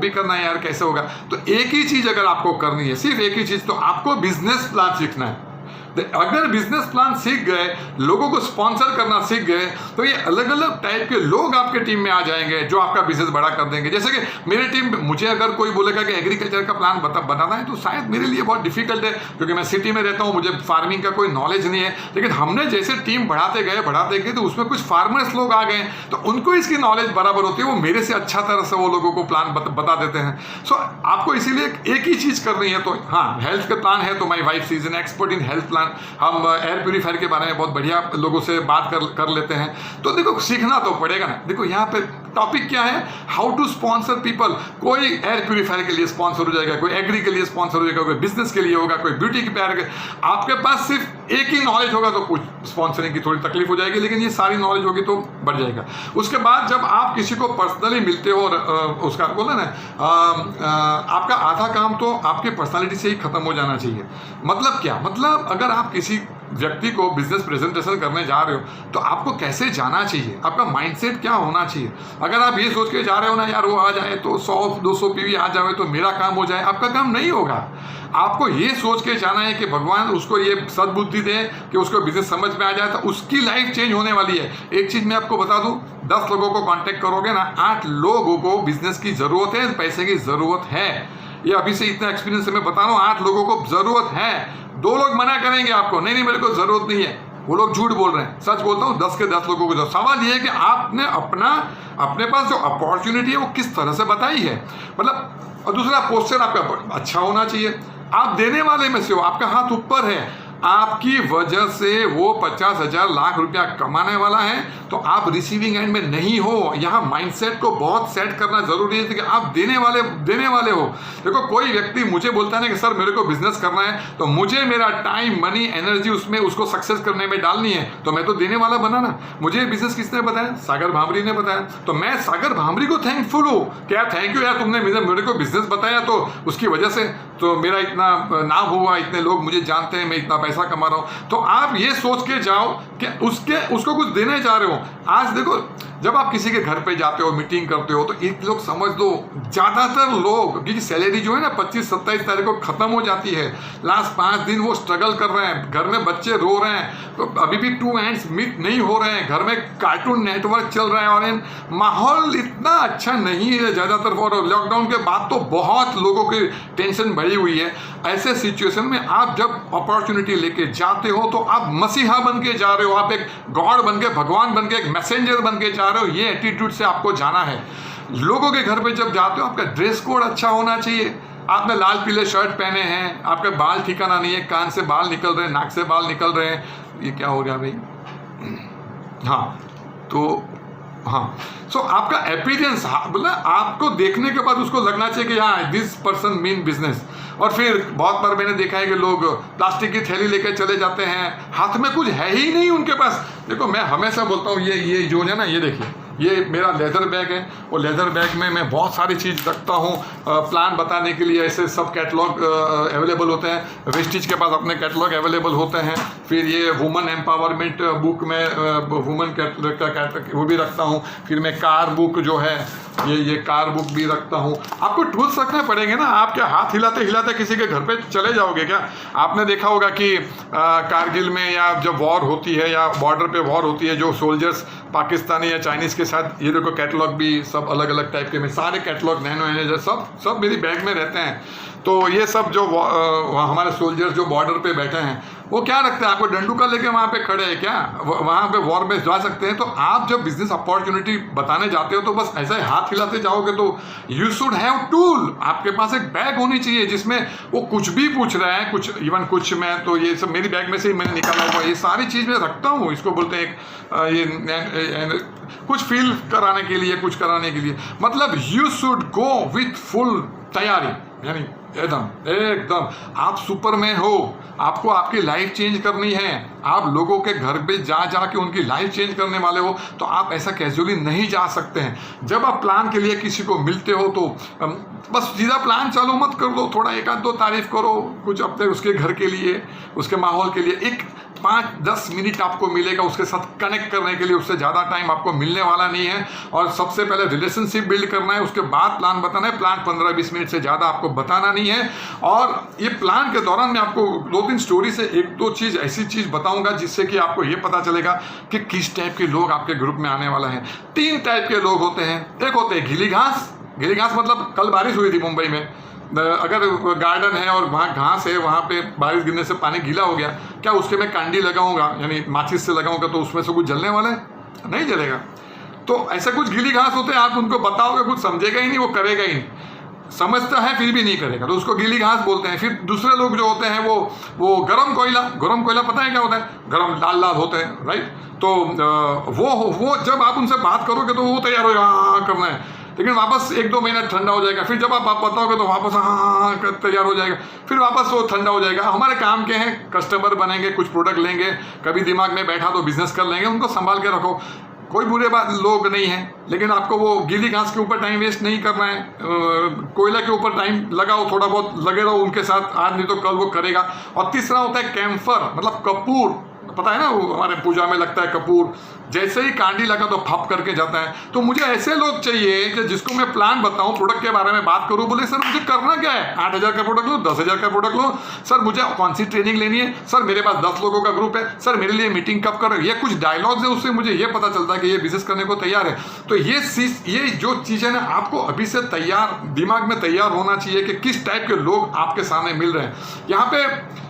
करना है यार, कैसे होगा? तो एक ही चीज अगर आपको करनी है, सिर्फ एक ही चीज, तो आपको बिजनेस प्लान सीखना है। अगर बिजनेस प्लान सीख गए, लोगों को स्पॉन्सर करना सीख गए, तो ये अलग अलग टाइप के लोग आपके टीम में आ जाएंगे जो आपका बिजनेस बड़ा कर देंगे। जैसे कि मेरी टीम, मुझे अगर कोई बोलेगा कि एग्रीकल्चर का प्लान बताना है तो शायद मेरे लिए बहुत डिफिकल्ट है, क्योंकि मैं सिटी में रहता हूँ, मुझे फार्मिंग का कोई नॉलेज नहीं है। लेकिन हमने जैसे टीम बढ़ाते गए तो उसमें कुछ फार्मर्स लोग आ गए तो उनको इसकी नॉलेज बराबर होती है, वो मेरे से अच्छा तरह से वो लोगों को प्लान बता देते हैं। सो आपको इसीलिए एक ही चीज करनी है। तो हाँ, हेल्थ का प्लान है तो my wife is an expert in health plan. हम एयर प्यूरीफायर के बारे में बहुत बढ़िया लोगों से बात कर लेते हैं। तो देखो सीखना तो पड़ेगा ना। देखो यहाँ पे टॉपिक क्या है, हाउ टू स्पॉन्सर पीपल। कोई एयर प्यूरीफायर के लिए स्पॉन्सर हो जाएगा, कोई एग्री के लिए स्पॉन्सर हो जाएगा, कोई बिजनेस के लिए होगा, कोई ब्यूटी के प्यार के। आपके पास सिर्फ एक ही नॉलेज होगा तो कुछ स्पॉन्सरिंग की थोड़ी तकलीफ हो जाएगी, लेकिन ये सारी नॉलेज होगी तो बढ़ जाएगा। उसके बाद जब आप किसी को पर्सनली मिलते हो और उसका बोला ना आपका आधा काम तो आपकी पर्सनालिटी से ही खत्म हो जाना चाहिए। मतलब क्या, मतलब अगर आप किसी व्यक्ति को बिजनेस प्रेजेंटेशन करने जा रहे हो तो आपको कैसे जाना चाहिए, आपका माइंडसेट क्या होना चाहिए। अगर आप ये सोच के जा रहे हो ना यार वो आ जाए तो 100-200 पीवी आ जाए तो मेरा काम हो जाए, आपका काम नहीं होगा। आपको ये सोच के जाना है कि भगवान उसको ये सद्बुद्धि दे कि उसको बिजनेस समझ में आ जाए तो उसकी लाइफ चेंज होने वाली है। एक चीज मैं आपको बता दूं, 10 लोगों को कांटेक्ट करोगे ना, 8 लोगों को बिजनेस की जरूरत है, पैसे की जरूरत है। ये अभी से इतना एक्सपीरियंस से मैं बता रहा हूँ, 8 लोगों को जरूरत है। 2 लोग मना करेंगे आपको, नहीं मेरे को जरूरत नहीं है, वो लोग झूठ बोल रहे हैं। सच बोलता हूँ, 10 के 10 लोगों को। सवाल ये है कि आपने अपने पास जो अपॉर्चुनिटी है वो किस तरह से बताई है, मतलब। और दूसरा, पोस्चर आपका अच्छा होना चाहिए, आप देने वाले में से हो, आपका हाथ ऊपर है, आपकी वजह से वो 50,000 लाख रुपया कमाने वाला है, तो आप रिसीविंग एंड में नहीं हो। यहाँ माइंडसेट को बहुत सेट करना जरूरी है कि आप देने वाले हो। देखो, कोई व्यक्ति मुझे बोलता है ना कि सर मेरे को बिजनेस करना है, तो मुझे मेरा टाइम, मनी, एनर्जी उसमें उसको सक्सेस करने में डालनी है, तो मैं तो देने वाला बना ना। मुझे बिजनेस किसने बताया? सागर भामरी ने बताया। तो मैं सागर भामरी को थैंकफुल हूँ। क्या थैंक यू यार, तुमने मेरे को बिजनेस बताया, तो उसकी वजह से तो मेरा इतना नाम हुआ, इतने लोग मुझे जानते हैं, मैं इतना पैसा कमा रहा हूँ। तो आप ये सोच के जाओ कि उसको कुछ देने जा रहे हो। आज देखो, जब आप किसी के घर पे जाते हो, मीटिंग करते हो, तो एक लोग समझ दो, ज़्यादातर लोग की सैलरी जो है ना 25-27 तारीख को ख़त्म हो जाती है। लास्ट 5 दिन वो स्ट्रगल कर रहे हैं, घर में बच्चे रो रहे हैं, तो अभी भी 2 एंड्स मीट नहीं हो रहे हैं, घर में कार्टून नेटवर्क चल रहा है और माहौल इतना अच्छा नहीं है ज़्यादातर। और लॉकडाउन के बाद तो बहुत लोगों की टेंशन बढ़ी हुई है। ऐसे सिचुएशन में आप जब अपॉर्चुनिटी लेके जाते हो, तो आप मसीहा बन के जा रहे हो, आप एक गॉड बन के, भगवान बन के, एक मैसेंजर बन के जा रहे हो। ये एटीट्यूड से आपको जाना है। लोगों के घर पे जब जाते हो, आपका ड्रेस कोड अच्छा होना चाहिए। आपने लाल पीले शर्ट पहने हैं, आपके बाल ठिकाना नहीं है, कान से बाल निकल रहे हैं, नाक से बाल निकल रहे हैं, ये क्या हो गया भाई? हाँ, तो हाँ, सो आपका अपीयरेंस, बोला आपको देखने के बाद उसको लगना चाहिए कि हाँ, दिस पर्सन मीन बिजनेस। और फिर बहुत बार मैंने देखा है कि लोग प्लास्टिक की थैली लेके चले जाते हैं, हाथ में कुछ है ही नहीं उनके पास। देखो, मैं हमेशा बोलता हूँ, ये जो है ना, ये देखिए, ये मेरा लेदर बैग है, और लेदर बैग में मैं बहुत सारी चीज़ रखता हूँ प्लान बताने के लिए। ऐसे सब कैटलॉग अवेलेबल होते हैं, वेस्टिज के पास अपने कैटलॉग अवेलेबल होते हैं। फिर ये वुमेन एम्पावरमेंट बुक में वुमेन का वो भी रखता हूँ। फिर मैं कार बुक जो है, ये कार बुक भी रखता हूँ। आपको टूल्स रखने पड़ेंगे ना। आप क्या हाथ हिलाते हिलाते किसी के घर पे चले जाओगे क्या? आपने देखा होगा कि कारगिल में या जब वॉर होती है या बॉर्डर पे वॉर होती है, जो सोल्जर्स पाकिस्तानी या चाइनीज़ के साथ, ये देखो कैटलॉग भी सब अलग अलग टाइप के, मैं सारे कैटलॉग नैनो एनेजर सब मेरी बैग में रहते हैं। तो ये सब जो हमारे सोल्जर्स जो बॉर्डर पे बैठे हैं, वो क्या रखते हैं? आपको डंडूका लेके वहाँ पे खड़े हैं क्या? वहाँ पे वॉर में जा सकते हैं। तो आप जब बिजनेस अपॉर्चुनिटी बताने जाते हो, तो बस ऐसा ही हाथ हिलाते जाओगे तो यू शुड हैव टूल। आपके पास एक बैग होनी चाहिए जिसमें वो कुछ भी पूछ रहा है, कुछ इवन कुछ मैं तो ये सब मेरी बैग में से ही मैंने निकाला हुआ, ये सारी चीज़ मैं रखता हूँ। इसको बोलते हैं ये कुछ फील कराने के लिए, कुछ कराने के लिए, मतलब you should go with full तैयारी, यानी एकदम आप सुपरमैन हो। आपको आपकी लाइफ चेंज करनी है, आप लोगों के घर पे जा के उनकी लाइफ चेंज करने वाले हो, तो आप ऐसा कैजुअली नहीं जा सकते हैं। जब आप प्लान के लिए किसी को मिलते हो, तो बस सीधा प्लान चालू मत कर दो, थोड़ा 1-2 तारीफ करो कुछ अपने उसके घर के लिए, उसके माहौल के लिए। एक 5-10 मिनट आपको मिलेगा उसके साथ कनेक्ट करने के लिए, उससे ज़्यादा टाइम आपको मिलने वाला नहीं है। और सबसे पहले रिलेशनशिप बिल्ड करना है, उसके बाद प्लान बताना है। प्लान 15-20 मिनट से ज़्यादा आपको बताना नहीं है। और ये प्लान के दौरान मैं आपको 2-3 स्टोरी से 1-2 चीज़ ऐसी चीज़ बताऊंगा जिससे कि आपको ये पता चलेगा कि किस टाइप के लोग आपके ग्रुप में आने वाला है। 3 टाइप के लोग होते हैं। एक होते हैं गीली घास। गीली घास मतलब कल बारिश हुई थी मुंबई में, अगर गार्डन है और वहाँ घास है, वहाँ पे बारिश गिरने से पानी गीला हो गया, क्या उसके मैं कांडी लगाऊंगा, यानी माचिस से लगाऊंगा, तो उसमें से कुछ जलने वाला है? नहीं जलेगा। तो ऐसा कुछ गीली घास होते हैं, आप उनको बताओगे कुछ समझेगा ही नहीं, वो करेगा ही नहीं, समझता है फिर भी नहीं करेगा, तो उसको गीली घास बोलते हैं। फिर दूसरे लोग जो होते हैं वो गरम कोयला पता है क्या होता है? गरम लाल होते हैं, राइट? तो वो जब आप उनसे बात करोगे तो वो तैयार हो जाएगा करना है, लेकिन वापस 1-2 महीना ठंडा हो जाएगा। फिर जब आप बताओगे तो वापस हाँ तैयार हो जाएगा, फिर वापस वो ठंडा हो जाएगा। हमारे काम के हैं, कस्टमर बनेंगे, कुछ प्रोडक्ट लेंगे, कभी दिमाग में बैठा तो बिजनेस कर लेंगे, उनको संभाल के रखो। कोई बुरे बात लोग नहीं हैं, लेकिन आपको वो गीली घास के ऊपर टाइम वेस्ट नहीं करना है। कोयला के ऊपर टाइम लगाओ, थोड़ा बहुत लगे रहो उनके साथ, आज नहीं तो कल वो करेगा। और तीसरा होता है कैम्फर, मतलब कपूर, पता है ना, वो हमारे पूजा में लगता है कपूर। जैसे ही कांडी लगा तो फप करके जाता है। तो मुझे ऐसे लोग चाहिए कि जिसको मैं प्लान बताऊं, प्रोडक्ट के बारे में बात करूं, बोले सर मुझे करना क्या है, 8,000 का प्रोडक्ट लो, 10,000 का प्रोडक्ट लो, सर मुझे कौन सी ट्रेनिंग लेनी है, सर मेरे पास 10 लोगों का ग्रुप है, सर मेरे लिए मीटिंग कब करो। ये कुछ डायलॉग्स है, उससे मुझे ये पता चलता है कि ये बिजनेस करने को तैयार है। तो ये जो चीज़ है ना, आपको अभी से तैयार, दिमाग में तैयार होना चाहिए कि किस टाइप के लोग आपके सामने मिल रहे हैं। यहाँ पे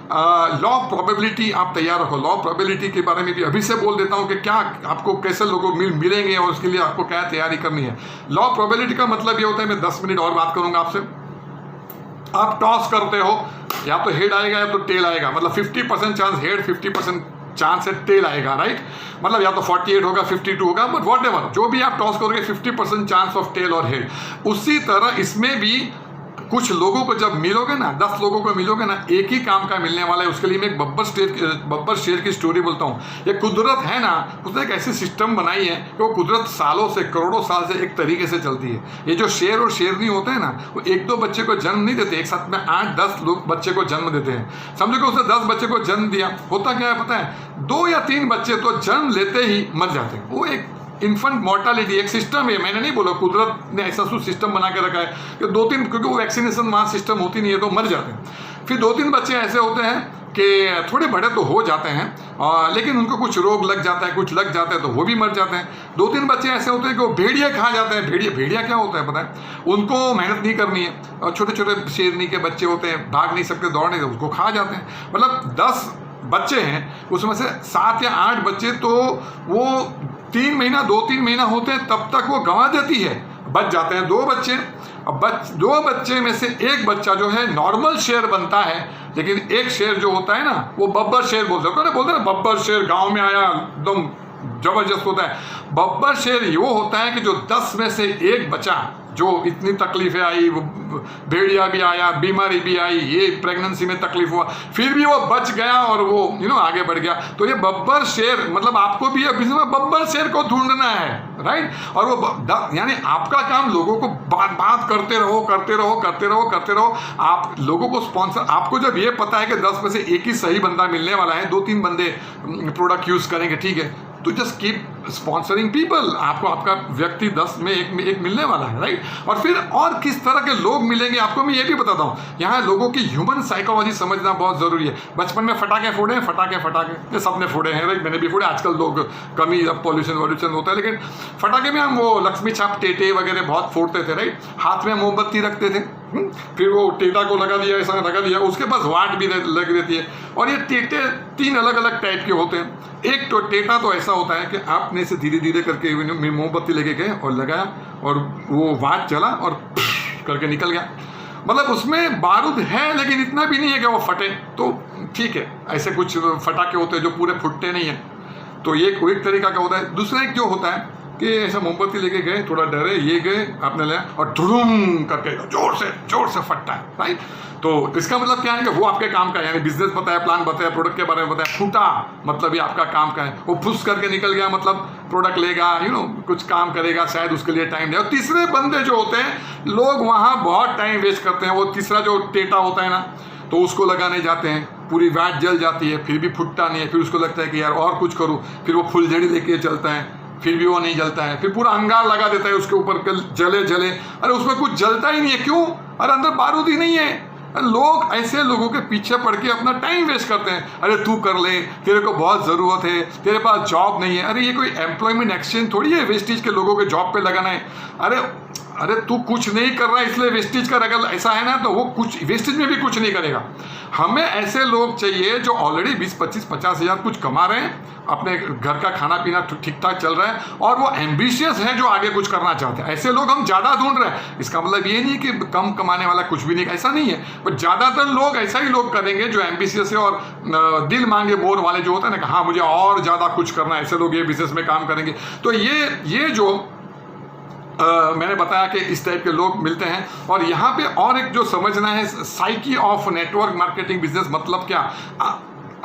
लॉ ऑफ प्रोबेबिलिटी आप तैयार रखो। लॉ ऑफ प्रोबेबिलिटी के बारे में भी अभी से बोल देता हूँ कि क्या आपको कैसे लोगों मिलेंगे और उसके लिए आपको क्या तैयारी करनी है। लॉ ऑफ प्रोबेबिलिटी का मतलब ये होता है, मैं 10 मिनट और बात करूंगा आपसे। आप टॉस करते हो, या तो हेड आएगा या तो टेल आएगा, मतलब 50% चांस हेड, 50% चांस है टेल आएगा, राइट। मतलब या तो 48 होगा, 52 होगा, बट वॉट एवर, जो भी आप टॉस करोगे 50% चांस ऑफ टेल और हेड। उसी तरह इसमें भी कुछ लोगों को जब मिलोगे ना, 10 लोगों को मिलोगे ना, एक ही काम का मिलने वाला है। उसके लिए मैं एक बब्बर शेर की स्टोरी बोलता हूँ। ये कुदरत है ना, उसने एक ऐसी सिस्टम बनाई है कि वो कुदरत सालों से, करोड़ों साल से एक तरीके से चलती है। ये जो शेर और शेरनी होते हैं ना, वो एक दो बच्चे को जन्म नहीं देते, एक साथ में 8-10 लोग बच्चे को जन्म देते हैं। समझो कि उसने 10 बच्चे को जन्म दिया, होता क्या है पता है, 2 या 3 बच्चे तो जन्म लेते ही मर जाते हैं। वो एक इन्फेंट मोर्टालिटी एक सिस्टम है, मैंने नहीं बोला, कुदरत ने ऐसा सिस्टम बना के रखा है कि 2-3, क्योंकि वो वैक्सीनेशन वहाँ सिस्टम होती नहीं है तो मर जाते हैं। फिर 2-3 बच्चे ऐसे होते हैं कि थोड़े बड़े तो हो जाते हैं, लेकिन उनको कुछ रोग लग जाता है, कुछ लग जाता है तो वो भी मर जाते हैं। 2-3 बच्चे ऐसे होते हैं कि वो भेड़िया खा जाते हैं। भेड़िया क्या होता है पता है, उनको मेहनत नहीं करनी है, और छोटे छोटे शेरनी के बच्चे होते हैं, भाग नहीं सकते, दौड़ नहीं सकते, उसको खा जाते हैं। मतलब 10 बच्चे हैं, उसमें से 7 या 8 बच्चे तो वो 3 महीना 2-3 महीना होते हैं तब तक वो गंवा देती है, बच जाते हैं 2 बच्चे। अब 2 बच्चे में से एक बच्चा जो है नॉर्मल शेर बनता है, लेकिन एक शेर जो होता है ना, वो बब्बर शेर बोलते हैं ना, बब्बर शेर गांव में आया एकदम जबरदस्त होता है। बब्बर शेर वो होता है कि जो 10 में से एक बचा, जो इतनी तकलीफें आई, भेड़िया भी आया, बीमारी भी आई, ये प्रेगनेंसी में तकलीफ हुआ, फिर भी वो बच गया और वो आगे बढ़ गया। तो ये बब्बर शेर, मतलब आपको भी बब्बर शेर को ढूंढना है, राइट। और वो यानी आपका काम लोगों को बात करते रहो। आप लोगों को स्पॉन्सर, आपको जब ये पता है कि 10 में से एक ही सही बंदा मिलने वाला है, 2-3 बंदे प्रोडक्ट यूज करेंगे, ठीक है, तो जस्ट कीप स्पॉन्सरिंग पीपल। आपको आपका व्यक्ति 10 में एक मिलने वाला है, राइट। और फिर और किस तरह के लोग मिलेंगे आपको मैं ये भी बताता हूँ। यहाँ लोगों की ह्यूमन साइकोलॉजी समझना बहुत ज़रूरी है। बचपन में फटाके फोड़े, ये सबने फोड़े हैं, राइट, मैंने भी फोड़े। आजकल लोग कमी, अब पॉल्यूशन होता है, लेकिन फटाके में हम वो लक्ष्मी छाप टेटे वगैरह बहुत फोड़ते थे, राइट। हाथ में मोमबत्ती रखते थे, फिर वो टेटा को लगा दिया, ऐसा लगा दिया, उसके पास वाट भी लग देती है। और ये टेटे 3 अलग अलग टाइप के होते हैं। एक तो टेटा तो ऐसा होता है कि आपने से धीरे धीरे करके मोमबत्ती लेके गए और लगाया, और वो वाट चला और करके निकल गया। मतलब उसमें बारूद है, लेकिन इतना भी नहीं है कि वो फटे, तो ठीक है। ऐसे कुछ फटाके होते हैं जो पूरे फुटते नहीं है, तो ये एक तरीका का होता है। दूसरा एक जो होता है कि ऐसा मोमबत्ती लेके गए, थोड़ा डरे, ये गए, आपने लिया और धुड़ुम करके जोर से फटता है, राइट। तो इसका मतलब क्या है कि वो आपके काम का है, यानी बिजनेस बताया, प्लान बताया, प्रोडक्ट के बारे में बताया, फूटा मतलब ये आपका काम का है। वो फुस करके निकल गया मतलब प्रोडक्ट लेगा, कुछ काम करेगा, शायद उसके लिए टाइम दे। और तीसरे बंदे जो होते हैं, लोग वहाँ बहुत टाइम वेस्ट करते हैं। वो तीसरा जो टेटा होता है ना, तो उसको लगाने जाते हैं, पूरी वैट जल जाती है, फिर भी फुटता नहीं है। फिर उसको लगता है कि यार और कुछ करूँ, फिर वो फुलझड़ी लेके चलता है, फिर भी वो नहीं जलता है। फिर पूरा अंगार लगा देता है उसके ऊपर, जले, अरे उसमें कुछ जलता ही नहीं है, क्यों? अरे अंदर बारूद ही नहीं है। लोग ऐसे लोगों के पीछे पड़ के अपना टाइम वेस्ट करते हैं। अरे तू कर ले, तेरे को बहुत ज़रूरत है, तेरे पास जॉब नहीं है। अरे ये कोई एम्प्लॉयमेंट एक्सचेंज थोड़ी है वेस्टेज के लोगों के जॉब पे लगाना है। अरे तू कुछ नहीं कर रहा है इसलिए वेस्टेज कर, अगर ऐसा है ना तो वो कुछ वेस्टेज में भी कुछ नहीं करेगा। हमें ऐसे लोग चाहिए जो ऑलरेडी 20-25-50 हज़ार कुछ कमा रहे हैं, अपने घर का खाना पीना ठीक ठाक चल रहा है, और वो एम्बिशियस हैं जो आगे कुछ करना चाहते हैं। ऐसे लोग हम ज़्यादा ढूंढ रहे हैं। इसका मतलब ये नहीं कि कम कमाने वाला कुछ भी नहीं, ऐसा नहीं है। पर ज़्यादातर लोग ऐसा ही लोग करेंगे जो एम्बिशियस है और दिल मांगे मोर वाले जो होता है ना कि हाँ मुझे और ज़्यादा कुछ करना है, ऐसे लोग ये बिजनेस में काम करेंगे। तो ये जो मैंने बताया कि इस टाइप के लोग मिलते हैं। और यहाँ पे और एक जो समझना है, psyche of network marketing business मतलब क्या।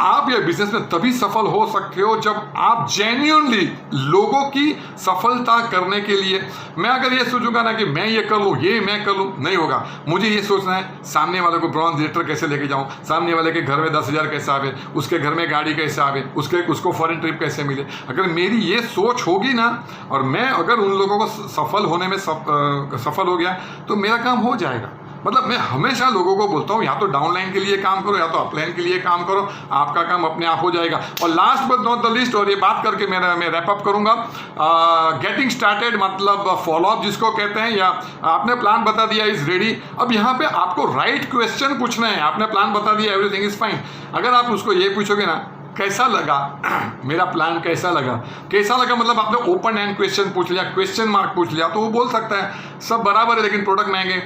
आप ये बिजनेस में तभी सफल हो सकते हो जब आप जेन्युइनली लोगों की सफलता करने के लिए, मैं अगर ये सोचूंगा ना कि मैं ये कर लूँ, ये मैं कर लूँ, नहीं होगा। मुझे ये सोचना है सामने वाले को ब्रॉन्ज थिएटर कैसे लेके जाऊँ, सामने वाले के घर में 10,000 कैसे आवे, उसके घर में गाड़ी कैसे आवे, उसको फॉरेन ट्रिप कैसे मिले। अगर मेरी ये सोच होगी ना, और मैं अगर उन लोगों को सफल होने में सफल हो गया, तो मेरा काम हो जाएगा। मतलब मैं हमेशा लोगों को बोलता हूँ, या तो डाउनलाइन के लिए काम करो या तो अपलाइन के लिए काम करो, आपका काम अपने आप हो जाएगा। और last but not the least, और ये बात करके मैं रैप अप करूँगा, गेटिंग स्टार्टेड मतलब फॉलो अप जिसको कहते हैं, या आपने प्लान बता दिया इज़ रेडी। अब यहाँ पे आपको राइट क्वेश्चन पूछना है। आपने प्लान बता दिया, एवरीथिंग इज़ फाइन। अगर आप उसको ये पूछोगे ना, कैसा लगा मेरा प्लान, कैसा लगा मतलब आपने ओपन एंड क्वेश्चन पूछ लिया, क्वेश्चन मार्क पूछ लिया, तो वो बोल सकता है सब बराबर है लेकिन प्रोडक्ट महंगे,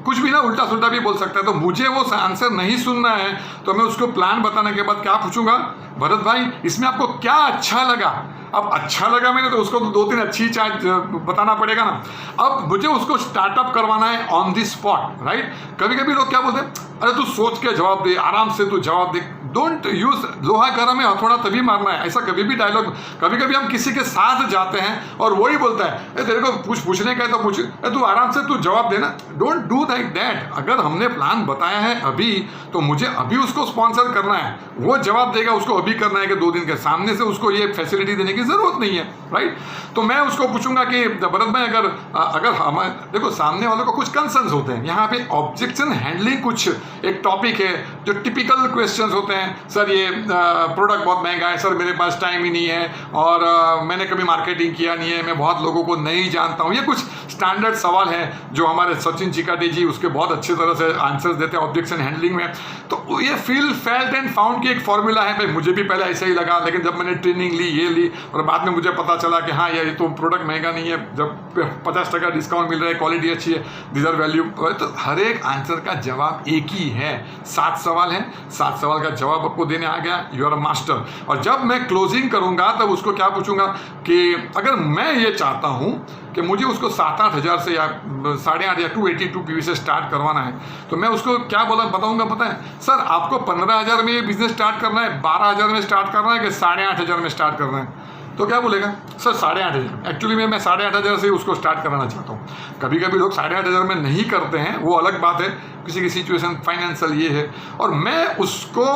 कुछ भी ना उल्टा सुल्टा भी बोल सकता है। तो मुझे वो आंसर नहीं सुनना है, तो मैं उसको प्लान बताने के बाद क्या पूछूंगा, भरत भाई इसमें आपको क्या अच्छा लगा। अब अच्छा लगा मैंने तो उसको तो 2-3 अच्छी चीज बताना पड़ेगा ना। अब मुझे उसको स्टार्टअप करवाना है ऑन दी स्पॉट, राइट। कभी कभी लोग क्या बोलते हैं, अरे तू सोच के जवाब दे, आराम से तू जवाब दे, डोंट यूज लोहा गर्म में हथौड़ा तभी मारना है, ऐसा कभी भी डायलॉग। कभी कभी हम किसी के साथ जाते हैं और वही बोलता है, तेरे को पूछने का है तो पूछ, तू आराम से तू जवाब देना। Don't do like that. अगर हमने प्लान बताया है अभी, तो मुझे अभी उसको स्पॉन्सर करना है। वो जवाब देगा, उसको अभी करना है कि 2 दिन के सामने से उसको ये फैसिलिटी देने की जरूरत नहीं है, राइट। तो मैं उसको पूछूंगा कि भरत भाई अगर हम देखो सामने वालों को कुछ कंसर्न्स होते हैं, यहाँ पे ऑब्जेक्शन हैंडलिंग कुछ एक टॉपिक है जो टिपिकल क्वेश्चंस होते हैं। सर ये प्रोडक्ट बहुत महंगा है, सर मेरे पास टाइम ही नहीं है, और मैंने कभी मार्केटिंग किया नहीं है, मैं बहुत लोगों को नहीं जानता हूँ। ये कुछ स्टैंडर्ड सवाल है जो हमारे सचिन चिकाटी जी उसके बहुत अच्छी तरह से आंसर्स देते हैं ऑब्जेक्शन हैंडलिंग में। तो ये फील फेल्ट एंड फाउंड की एक फॉर्मूला है भाई। मुझे भी पहले ऐसा ही लगा, लेकिन जब मैंने ट्रेनिंग ली, ये ली, और बाद में मुझे पता चला कि हाँ यार ये तो प्रोडक्ट महंगा नहीं है, जब 50% डिस्काउंट मिल रहा है, क्वालिटी अच्छी है, दीज आर वैल्यू। तो हर एक आंसर का जवाब एक ही है। 7 सवाल है, 7 सवाल का जवाब आपको देने आ गया, यू आर अ मास्टर। और जब मैं क्लोजिंग करूंगा तब उसको क्या पूछूंगा कि अगर मैं ये चाहता हूं कि मुझे उसको 7-8 हज़ार से या 8.5 या 282 PV से स्टार्ट करवाना है, तो मैं उसको क्या बताऊंगा पता है, सर आपको 15,000 में ये बिजनेस स्टार्ट करना है, 12,000 में स्टार्ट करना है कि 8,500 में स्टार्ट करना है। तो क्या बोलेगा, सर 8,500। एक्चुअली मैं 8,500 से उसको स्टार्ट कराना चाहता हूँ। कभी कभी लोग 8,500 में नहीं करते हैं, वो अलग बात है, किसी की सिचुएशन फाइनेंशियल ये है। और मैं उसको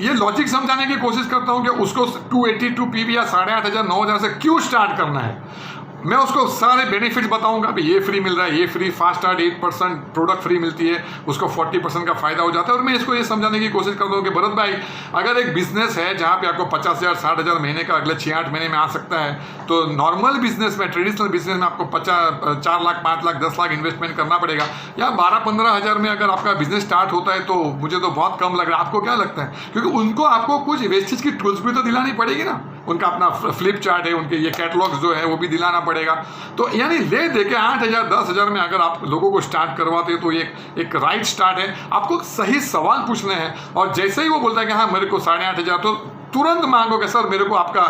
ये लॉजिक समझाने की कोशिश करता हूँ कि उसको 282 PV या 8,500 9,000 से क्यों स्टार्ट करना है। मैं उसको सारे बेनिफिट्स बताऊंगा भी, ये फ्री मिल रहा है, ये free fast start 8% product free मिलती है, उसको 40% का फायदा हो जाता है। और मैं इसको ये समझाने की कोशिश करता हूँ कि भरत भाई अगर एक बिजनेस है जहाँ पे आपको 50,000 60,000 महीने का अगले 6-8 महीने में आ सकता है, तो नॉर्मल बिजनेस में, ट्रेडिशनल बिजनेस में आपको 4 लाख 5 लाख 10 लाख इन्वेस्टमेंट करना पड़ेगा। या 12-15 हज़ार में अगर आपका बिजनेस स्टार्ट होता है, तो मुझे तो बहुत कम लग रहा है। आपको क्या लगता है, क्योंकि उनको आपको कुछ वेस्टेज की टूल्स भी तो दिलानी पड़ेगी ना, उनका अपना फ्लिप चार्ट है, उनके ये कैटलॉग्स जो है वो भी दिलाना पड़ेगा। तो यानी ले दे के 8,000 10,000 में अगर आप लोगों को स्टार्ट करवाते हैं, तो ये एक राइट स्टार्ट है। आपको सही सवाल पूछने हैं, और जैसे ही वो बोलता है कि हाँ मेरे को 8,500, तो तुरंत मांगोगे सर मेरे को आपका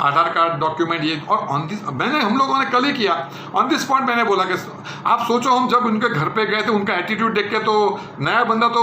आधार कार्ड डॉक्यूमेंट ये। और हम लोगों ने कल ही किया, ऑन द स्पॉट मैंने बोला कि आप सोचो, हम जब उनके घर पे गए थे, उनका एटीट्यूड देख के तो नया बंदा तो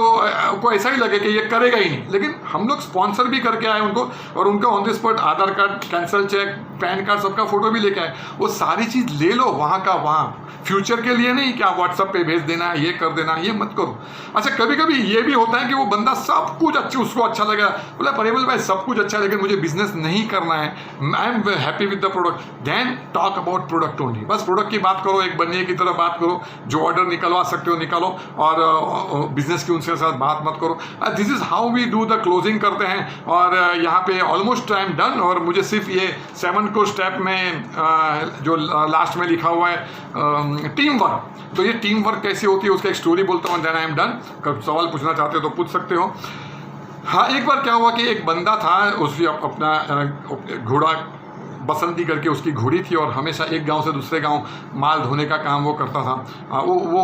को ऐसा ही लगे कि ये करेगा ही नहीं, लेकिन हम लोग स्पॉन्सर भी करके आए उनको, और उनका on the spot Aadhaar card, cancel cheque, pan card, सबका फोटो भी लेके आए। वो सारी चीज़ ले लो वहाँ का वहाँ, फ्यूचर के लिए नहीं कि आप व्हाट्सएप पे भेज देना, ये कर देना, ये मत करो। अच्छा कभी कभी ये भी होता है कि वो बंदा सब कुछ अच्छा, उसको अच्छा लगा, बोला परिमल भाई सब कुछ अच्छा है, लेकिन मुझे बिजनेस नहीं करना है, I am happy with the product. Then talk about product only, बस प्रोडक्ट की बात करो, एक बनिए की तरह बात करो, जो ऑर्डर निकलवा सकते हो निकालो, और बिजनेस की उनके साथ बात मत करो। This is how we do the closing करते हैं। और यहाँ पे ऑलमोस्ट आई एम डन, और मुझे सिर्फ ये 7 को स्टेप में जो लास्ट में लिखा हुआ है टीम वर्क, तो ये टीम वर्क कैसी होती है उसका एक स्टोरी बोलता हूँ, देन आई एम डन। कब सवाल पूछना चाहते हो तो पूछ सकते हो। हाँ, एक बार क्या हुआ कि एक बंदा था, उसकी अपना घोड़ा बसंती करके उसकी घोड़ी थी, और हमेशा एक गांव से दूसरे गांव माल धोने का काम वो करता था। वो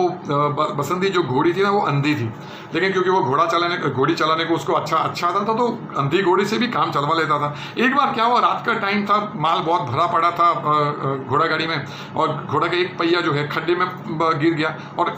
बसंती जो घोड़ी थी ना, वो अंधी थी, लेकिन क्योंकि वो घोड़ी चलाने को उसको अच्छा आता था, तो अंधी घोड़ी से भी काम चलवा लेता था। एक बार क्या हुआ, रात का टाइम था, माल बहुत भरा पड़ा था घोड़ा गाड़ी में, और घोड़ा का एक पहिया जो है खड्डे में गिर गया, और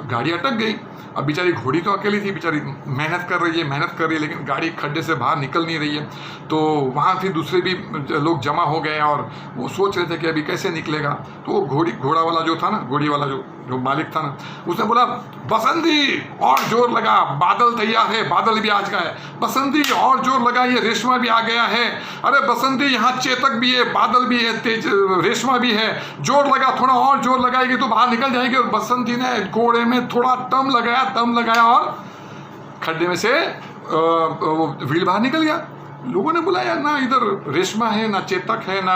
गाड़ी अटक गई। अब बेचारी घोड़ी तो अकेली थी, बेचारी मेहनत कर रही है, लेकिन गाड़ी खड्डे से बाहर निकल नहीं रही है। तो वहाँ फिर दूसरे भी लोग जमा हो गए, और वो सोच रहे थे कि अभी कैसे निकलेगा। तो वो घोड़ा वाला जो था ना, घोड़ी वाला जो मालिक था ना, उसने बोला बसंती और जोर लगा, बादल तैयार है, बादल भी आज का है, बसंती और जोर लगा, ये रेशमा भी आ गया है, अरे बसंती यहाँ चेतक भी है, बादल भी है, तेज रेशमा भी है, जोर लगा, थोड़ा और जोर लगाएगी तो बाहर निकल जाएगी। और बसंती ने घोड़े में थोड़ा दम लगाया और खड्डे में से व्हील बाहर निकल गया। लोगों ने बोला यार ना इधर रेशमा है, ना चेतक है, ना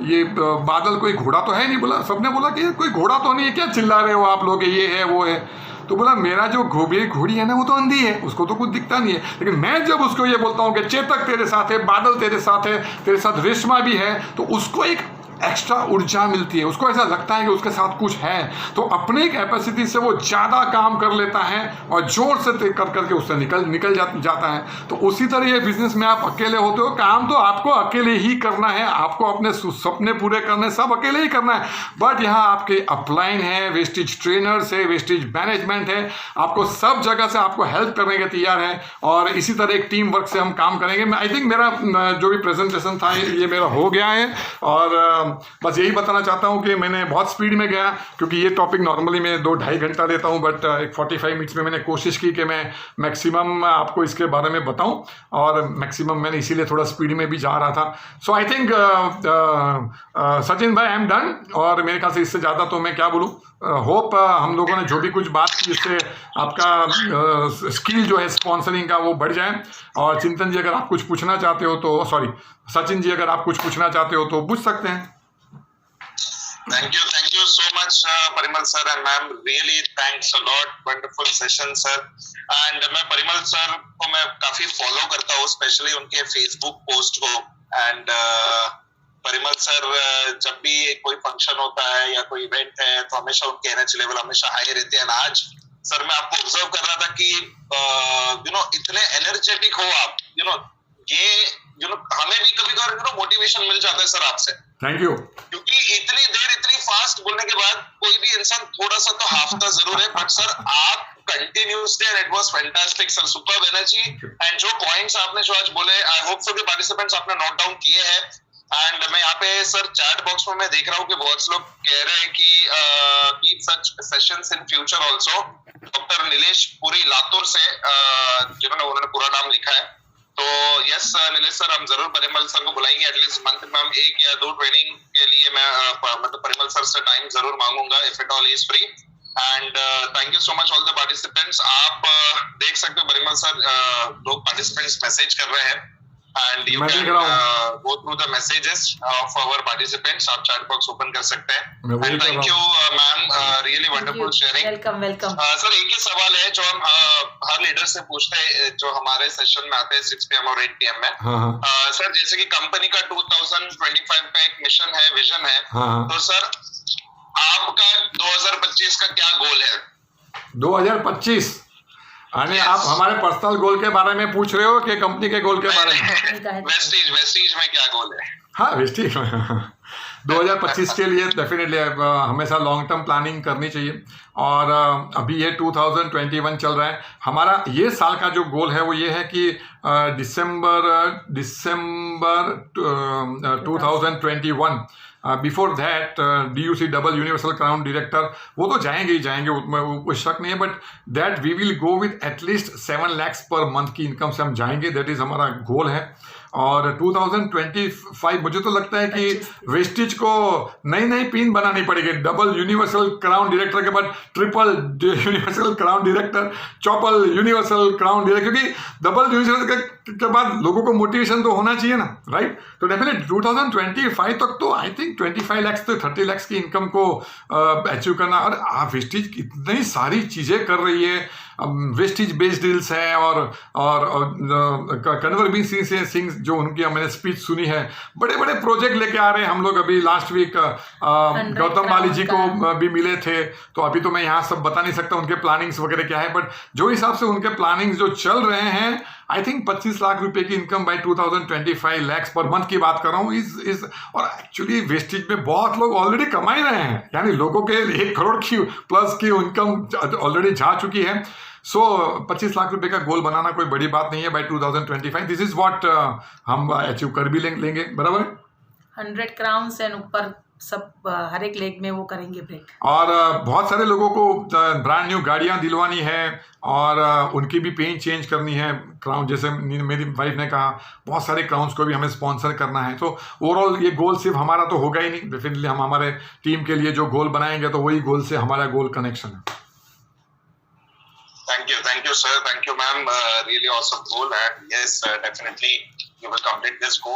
ये बादल, कोई घोड़ा तो है नहीं। बोला, सबने बोला कि कोई घोड़ा तो नहीं है, क्या चिल्ला रहे हो आप लोग, ये है वो है। तो बोला मेरा जो घोड़ी है ना, वो तो अंधी है, उसको तो कुछ दिखता नहीं है, लेकिन मैं जब उसको ये बोलता हूँ कि चेतक तेरे साथ है, बादल तेरे साथ है, तेरे साथ रेशमा भी है, तो उसको एक एक्स्ट्रा ऊर्जा मिलती है, उसको ऐसा लगता है कि उसके साथ कुछ है, तो अपने कैपेसिटी से वो ज़्यादा काम कर लेता है और जोर से कर करके उससे निकल जाता है। तो उसी तरह ये बिजनेस में आप अकेले होते हो, काम तो आपको अकेले ही करना है, आपको अपने सपने पूरे करने सब अकेले ही करना है। बट यहाँ आपके अपलाइन है, वेस्टेज ट्रेनर्स है, वेस्टेज मैनेजमेंट है, आपको सब जगह से आपको हेल्प करने के तैयार है। और इसी तरह एक टीम वर्क से हम काम करेंगे। आई थिंक मेरा जो भी प्रेजेंटेशन था ये मेरा हो गया है, और बस यही बताना चाहता हूँ कि मैंने बहुत स्पीड में गया, क्योंकि ये टॉपिक नॉर्मली मैं 2-2.5 घंटा लेता हूँ, बट एक 45 मिनट्स में मैंने कोशिश की कि मैं मैक्सिमम आपको इसके बारे में बताऊँ, और मैक्सिमम मैंने इसीलिए थोड़ा स्पीड में भी जा रहा था। सो आई थिंक सचिन भाई, आई एम डन, और मेरे ख्याल से इससे ज़्यादा तो मैं क्या बोलूँ। होप हम लोगों ने जो भी कुछ बात की इससे आपका स्किल जो है स्पॉन्सरिंग का वो बढ़ जाए। और चिंतन जी, अगर आप कुछ पूछना चाहते हो तो, सॉरी सचिन जी, अगर आप कुछ पूछना चाहते हो तो पूछ सकते हैं। Thank you so much, Parimal sir and ma'am. Really, thanks a lot. Wonderful session, sir. And मैं परिमल सर को मैं काफी फॉलो करता हूँ, स्पेशली उनके फेसबुक पोस्ट को। एंड परिमल सर जब भी कोई फंक्शन होता है या कोई इवेंट है तो हमेशा उनके एनर्जी लेवल हमेशा हाई रहते हैं। आज सर मैं आपको ऑब्जर्व कर रहा था कि इतने एनर्जेटिक हो आप, ये हमें भी कभी कभार मोटिवेशन मिल जाता है सर आपसे। Thank you. क्योंकि इतनी देर इतनी फास्ट बोलने के बाद कोई भी इंसान थोड़ा सा तो हाफता जरूर है, बट सर आप continuously, and it was fantastic sir, superb energy. And जो पॉइंट्स आपने जो आज बोले, आई होप सो कि पार्टिसिपेंट्स आपने नोट डाउन किए हैं। एंड मैं यहाँ पे सर चैट बॉक्स में मैं देख रहा हूँ कि बहुत से लोग कह रहे हैं कि keep such sessions in future also. Doctor Nilesh Puri Latur से जिन्होंने उन्होंने पूरा नाम लिखा है। तो यस नीलेश सर, हम जरूर परिमल सर को बुलाएंगे एटलीस्ट मंथ में। हम 1 या 2 ट्रेनिंग के लिए मैं मतलब परिमल सर से टाइम जरूर मांगूंगा if it all is free. And thank you so much all the participants. आप देख सकते हो परिमल सर, लोग पार्टिसिपेंट्स मैसेज कर रहे हैं, and you can go through the messages of our participants. आप चैट बॉक्स ओपन कर सकते हैं। And thank you ma'am, really wonderful sharing. Welcome. Sir एक ही सवाल है जो हम हर लीडर से पूछते हैं जो हमारे सेशन में आते हैं 6 PM और 8 PM में। सर जैसे कि कंपनी का 2025 का एक मिशन है, विजन है, तो सर आपका 2025 का क्या गोल है? 2025 यानी आप हमारे पर्सनल गोल के बारे में पूछ रहे हो कि कंपनी के गोल के बारे में? वेस्टीज में क्या गोल है? हाँ, वेस्टीज में 2025 के लिए डेफिनेटली हमेशा लॉन्ग टर्म प्लानिंग करनी चाहिए। और अभी ये 2021 चल रहा है। हमारा ये साल का जो गोल है वो ये है कि दिसंबर 2021 before that DUC double universal crown director वो तो जाएंगे ही जाएंगे, उसमें कोई शक नहीं है, but that we will go with at least 7 lakhs per month की इनकम से हम जाएंगे। दैट इज़ हमारा गोल है। और 2025 मुझे तो लगता है कि वेस्टेज को नई पिन बनानी पड़ेगी। डबल यूनिवर्सल क्राउन डायरेक्टर के बाद triple universal crown director, Chaupal universal crown director, क्योंकि डबल यूनिवर्सल के बाद लोगों को मोटिवेशन तो होना चाहिए ना, राइट? तो डेफिनेटली 2025 तक तो आई थिंक 25 lakhs से 30 lakhs की इनकम को अचीव करना। और वेस्टेज इतनी सारी चीज़ें कर रही है, वेस्टेज बेस्ड डील्स है, और कन्वर सिंह जो उनकी मैंने स्पीच सुनी है, बड़े बड़े प्रोजेक्ट लेके आ रहे हैं। हम लोग अभी लास्ट वीक गौतम बाली जी को भी मिले थे, तो अभी तो मैं यहाँ सब बता नहीं सकता उनके प्लानिंग्स वगैरह क्या है, बट जो हिसाब से उनके प्लानिंग्स जो चल रहे हैं, आई थिंक 25 लाख रुपए की income by 2025 lakhs per month की बात कर रहा हूँ इस और एक्चुअली वेस्टेज में बहुत लोग ऑलरेडी कमा ही रहे हैं, यानी लोगों के 1 करोड़ की प्लस की इनकम ऑलरेडी जा चुकी है। सो 25 लाख रुपए का गोल बनाना कोई बड़ी बात नहीं है बाय 2025। दिस इज व्हाट हम अचीव कर भी लेंगे, बराबर है। 100 क्राउन्स एंड ऊपर सब हर एक लेग में वो करेंगे ब्रेक। और बहुत सारे लोगों को ब्रांड न्यू गाड़ियां दिलवानी है, और उनकी भी पेंट चेंज करनी है। क्राउन जैसे मेरी वाइफ ने कहा, बहुत सारे क्राउन्स को भी हमें स्पॉन्सर करना है। तो ओवरऑल ये गोल सिर्फ हमारा तो होगा ही नहीं, डेफिनेटली हम हमारे टीम के लिए जो गोल बनाएंगे तो वही गोल से हमारा गोल कनेक्शन है। Thank you sir, thank you ma'am, really awesome goal, and yes definitely you will complete this goal.